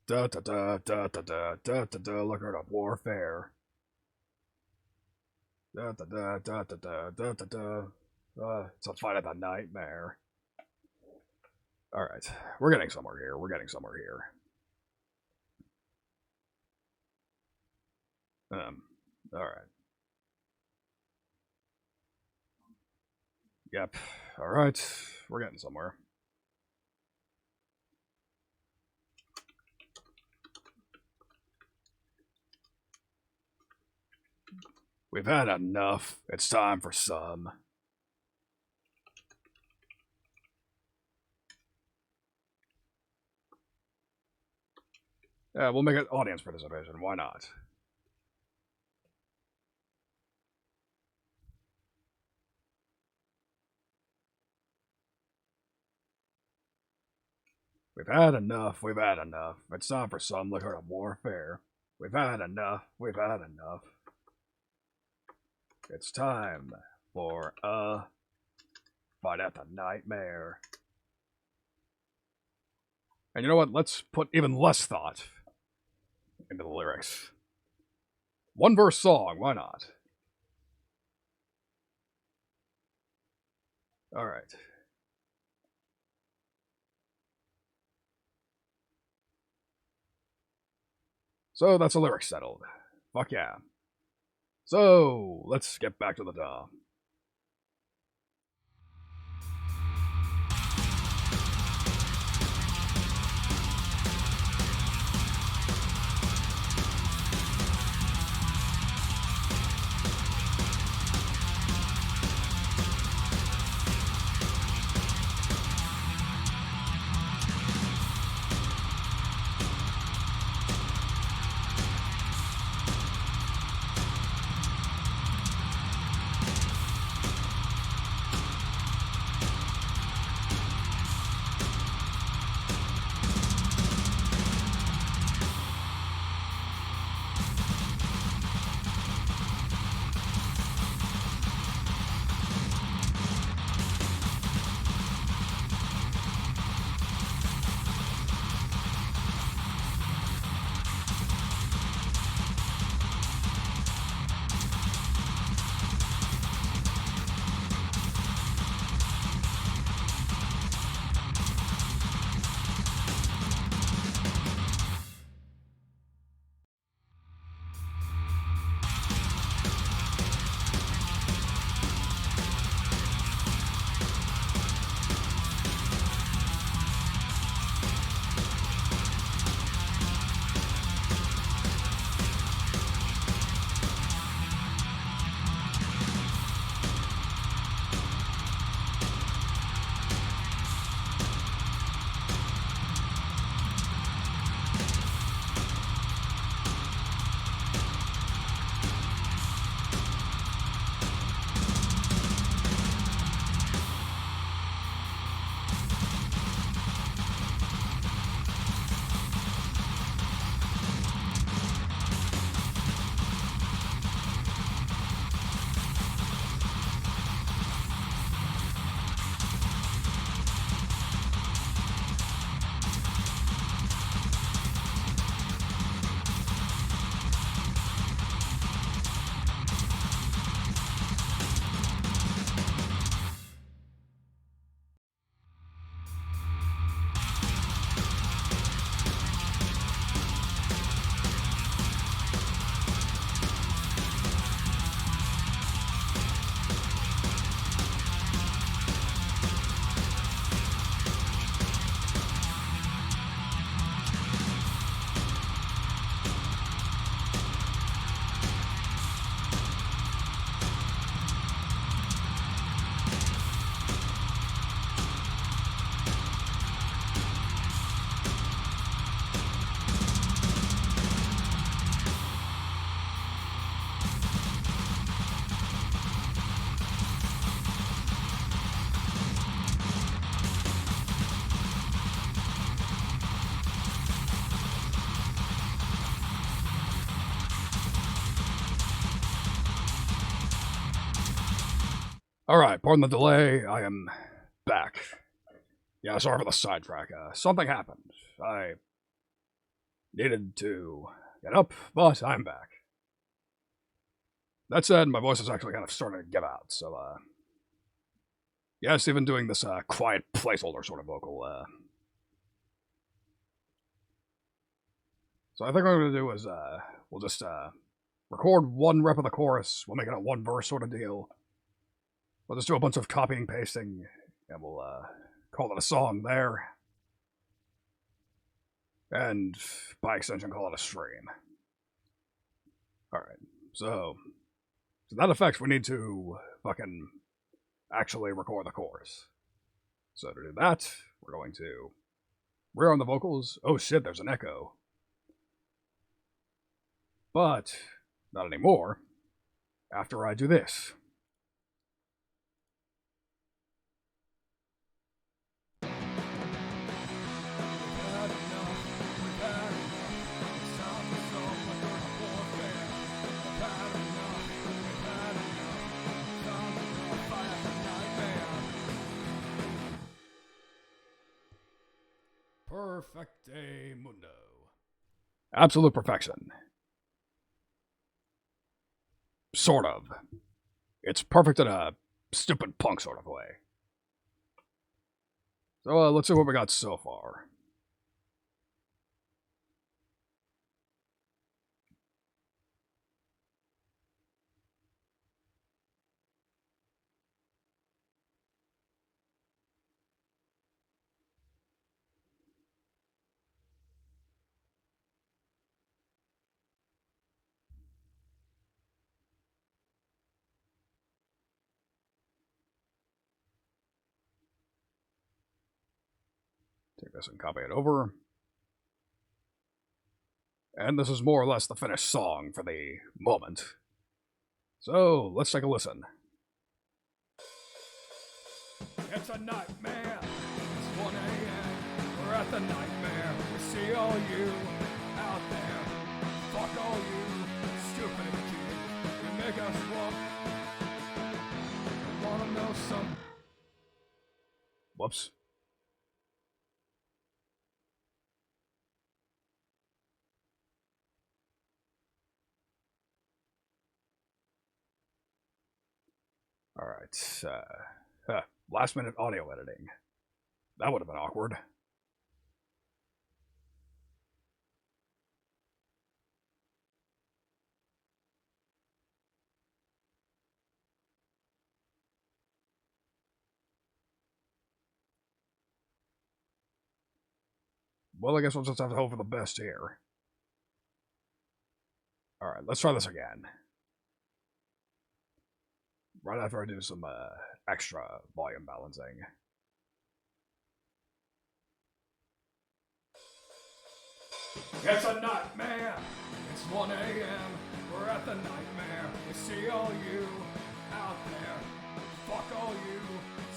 Da da da da da da da da da. Look up warfare. Da da da da da da da da da. It's a fight of the nightmare. All right, we're getting somewhere here. We're getting somewhere here. All right. Yep. All right, we're getting somewhere. We've had enough. It's time for some. Yeah, we'll make it audience participation. Why not? We've had enough. We've had enough. It's time for some liquor of warfare. We've had enough. We've had enough. It's time for a fight at the nightmare. And you know what? Let's put even less thought into the lyrics. One verse song, why not? Alright. So that's the lyrics settled. Fuck yeah. So let's get back to the DAW. Alright, pardon the delay, I am back. Yeah, sorry for the sidetrack. Something happened. I needed to get up, but I'm back. That said, my voice is actually kind of starting to give out, so, yes, even doing this, quiet placeholder sort of vocal, So I think what I'm gonna do is, we'll just, record one rep of the chorus, we'll make it a one verse sort of deal. We'll just do a bunch of copying, pasting, and we'll, call it a song there. And, by extension, call it a stream. Alright, so to that effect, we need to fucking actually record the chorus. So to do that, we're going to rear on the vocals. Oh shit, there's an echo. But, not anymore, after I do this. Perfecte mundo. Absolute perfection. Sort of. It's perfect in a stupid punk sort of way. So let's see what we got so far. Take this and copy it over. And this is more or less the finished song for the moment. So, let's take a listen. It's a nightmare. It's 1 a.m. We're at the nightmare. We see all you out there. Fuck all you stupid kids. You make us wanna know some. Whoops. Alright, last minute audio editing. That would have been awkward. Well, I guess we'll just have to hope for the best here. Alright, let's try this again. Right after I do some extra volume balancing. It's a nightmare. It's 1 a.m. We're at the nightmare. We see all you out there. Fuck all you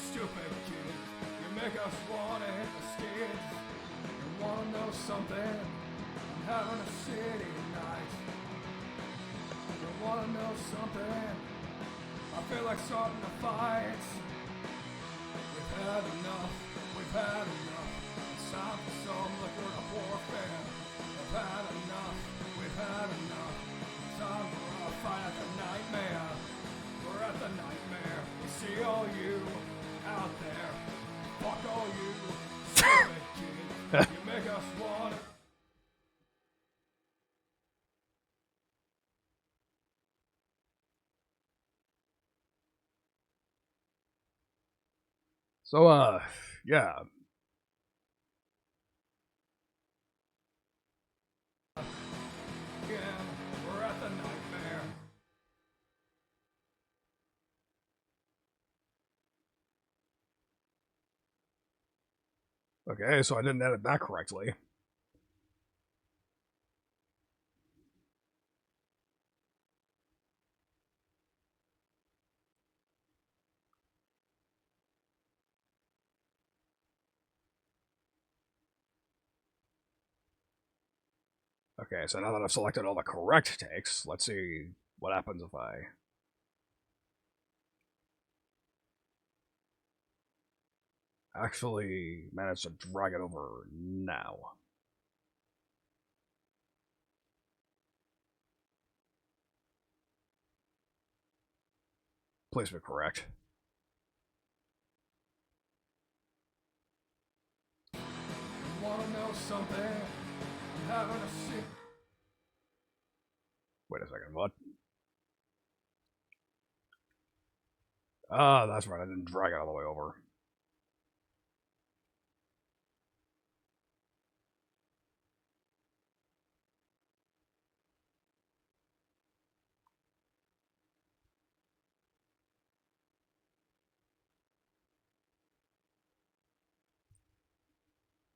stupid kids. You make us wanna hit the skids. You wanna know something? I'm having a shitty night. You wanna know something? I feel like starting a fight. We've had enough. We've had enough. It's time for some liquid warfare. We've had enough. We've had enough. It's time for a fight at the nightmare. We're at the nightmare. We see all you out there. Fuck all you stupid kids. You make us wanna. So, yeah. Again, we're at the nightmare. Okay, so I didn't edit that correctly. Okay, so now that I've selected all the correct takes, let's see what happens if I actually managed to drag it over now. Please be correct. Wanna know something? Having a sip. Wait a second, what? Ah, that's right, I didn't drag it all the way over.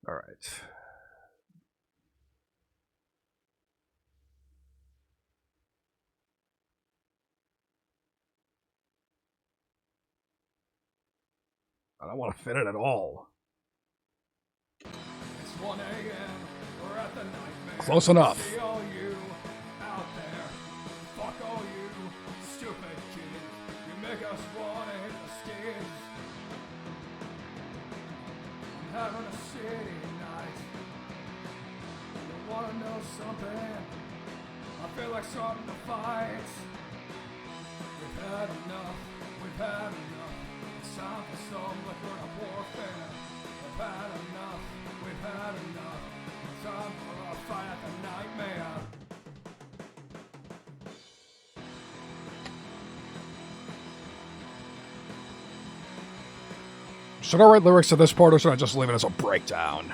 Alright. I don't want to fit it at all. It's 1 a.m. We're at the nightmare. Close enough. See all you out there. Fuck all you stupid kids. You make us wanna hit the skids. I'm having a shitty night. You wanna know something? I feel like starting to fight. We've had enough. We've had enough. It's time for some liquor of warfare. We've had enough. We've had enough. It's time for a fight at the nightmare. Should I write lyrics to this part, or should I just leave it as a breakdown?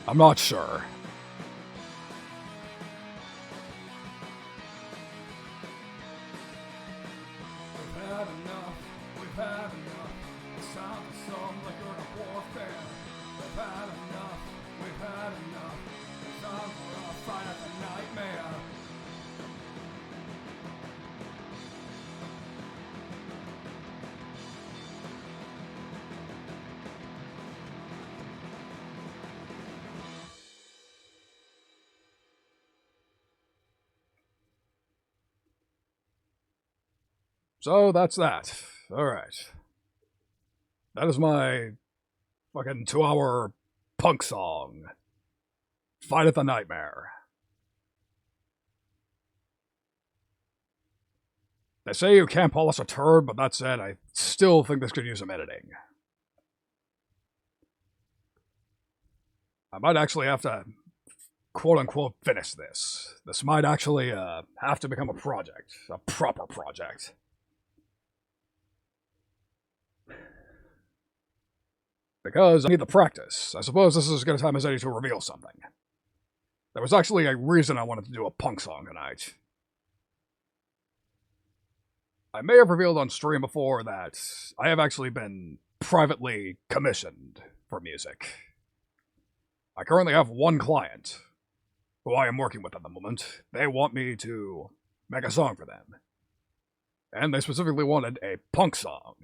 I'm not sure. We've had enough. We've had enough. It's time for some liquor of warfare. We've had enough. We've had enough. It's time for a fight at the nightmare. So that's that. Alright. That is my fucking 2-hour punk song. Fight at the Nightmare. They say you can't polish a turd, but that said, I still think this could use some editing. I might actually have to quote-unquote finish this. This might actually have to become a project. A proper project. Because I need the practice. I suppose this is as good a time as any to reveal something. There was actually a reason I wanted to do a punk song tonight. I may have revealed on stream before that I have actually been privately commissioned for music. I currently have one client, who I am working with at the moment. They want me to make a song for them. And they specifically wanted a punk song.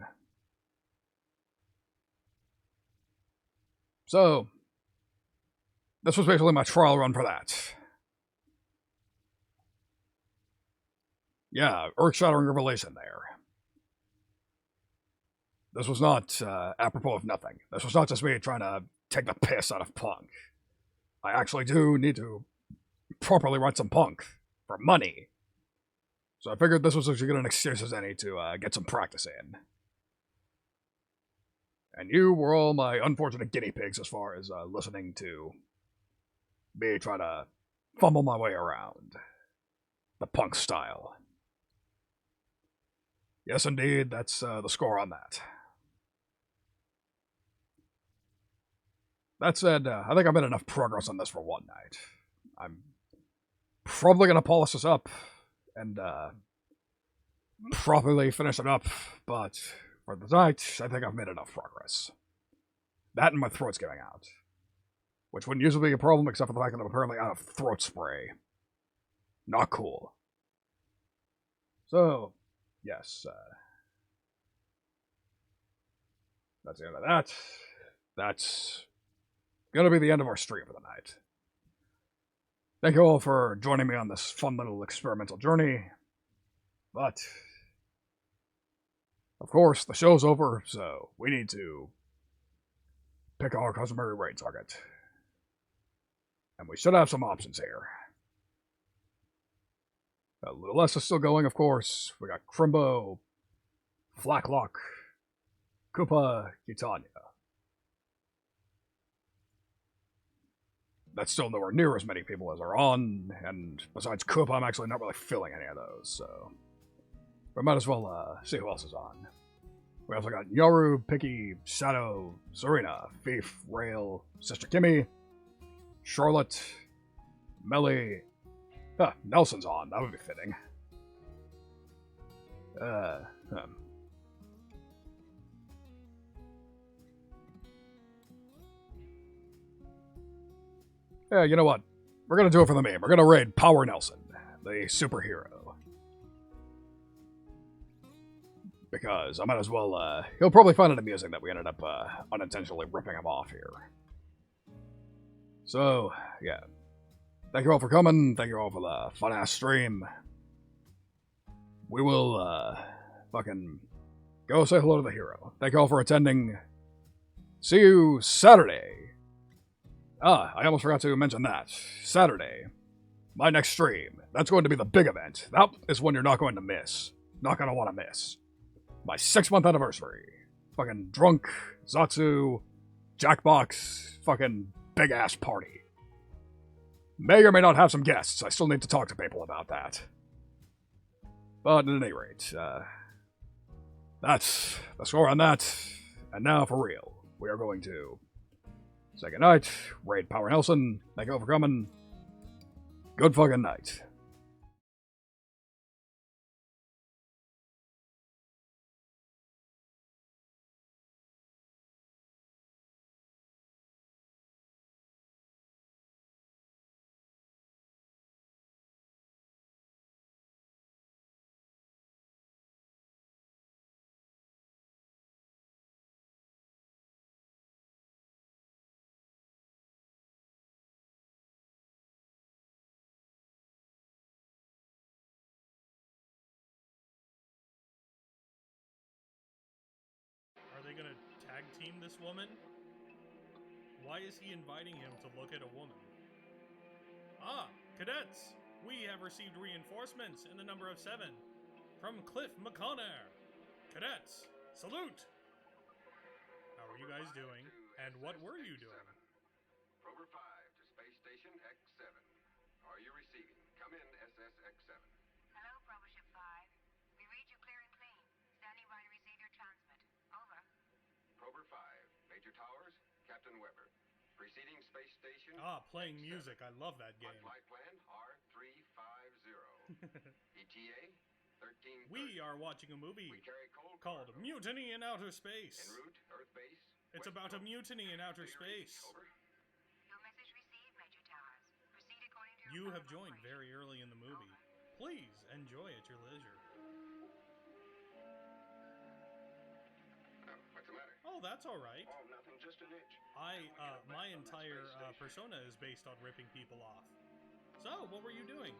So, this was basically my trial run for that. Yeah, earth-shattering revelation there. This was not apropos of nothing. This was not just me trying to take the piss out of punk. I actually do need to properly write some punk for money. So I figured this was as good an excuse as any to get some practice in. And you were all my unfortunate guinea pigs as far as listening to me try to fumble my way around the punk style. Yes, indeed, that's the score on that. That said, I think I've made enough progress on this for one night. I'm probably going to polish this up and properly finish it up, but for the night, I think I've made enough progress. That and my throat's giving out. Which wouldn't usually be a problem except for the fact that I'm apparently out of throat spray. Not cool. So, yes. That's the end of that. That's going to be the end of our stream for the night. Thank you all for joining me on this fun little experimental journey. But, of course, the show's over, so we need to pick our customary raid target. And we should have some options here. Little S is still going, of course. We got Crimbo, Flacklock, Koopa, Titania. That's still nowhere near as many people as are on, and besides Koopa, I'm actually not really filling any of those, so... We might as well see who else is on. We also got Yaru, Picky, Shadow, Serena, Thief, Rail, Sister Kimmy, Charlotte, Melly... Nelson's on. That would be fitting. Yeah, you know what? We're gonna do it for the meme. We're gonna raid Power Nelson, the superhero. Because I might as well, he'll probably find it amusing that we ended up, unintentionally ripping him off here. So, yeah. Thank you all for coming. Thank you all for the fun-ass stream. We will, fucking go say hello to the hero. Thank you all for attending. See you Saturday. I almost forgot to mention that. Saturday. My next stream. That's going to be the big event. That is one you're not going to miss. Not going to want to miss. My 6-month anniversary. Fucking drunk, Zatsu, Jackbox, fucking big-ass party. May or may not have some guests. I still need to talk to people about that. But at any rate, that's the score on that. And now for real. We are going to say goodnight, raid Power Nelson. Thank you all for coming. Good fucking night. Are they gonna tag team this woman? Why is he inviting him to look at a woman? Ah, cadets! We have received reinforcements in the number of 7 from Cliff McConair. Cadets, salute! How are you guys doing? And what were you doing? Prober 5 to Space Station X7. Are you receiving? Come in, SSX7. Hello, Prober Ship 5. We read you clear and clean. Standing by to receive your transmit. Over. Prober 5, Major Towers, Captain Weber. Preceding Space Station Playing X7. music. I love that game. On flight plan R350. ETA 1330. We are watching a movie We carry cold called cargo. Mutiny in Outer Space. En route, Earth Base. It's about a mutiny in outer space. Over. Your message received, Major Towers. Proceed according to You your have plan of joined operation. very early in the movie. Please enjoy at your leisure. Oh, what's the matter? Oh, that's all right. Oh, nothing, just an itch. My entire persona is based on ripping people off. So, what were you doing?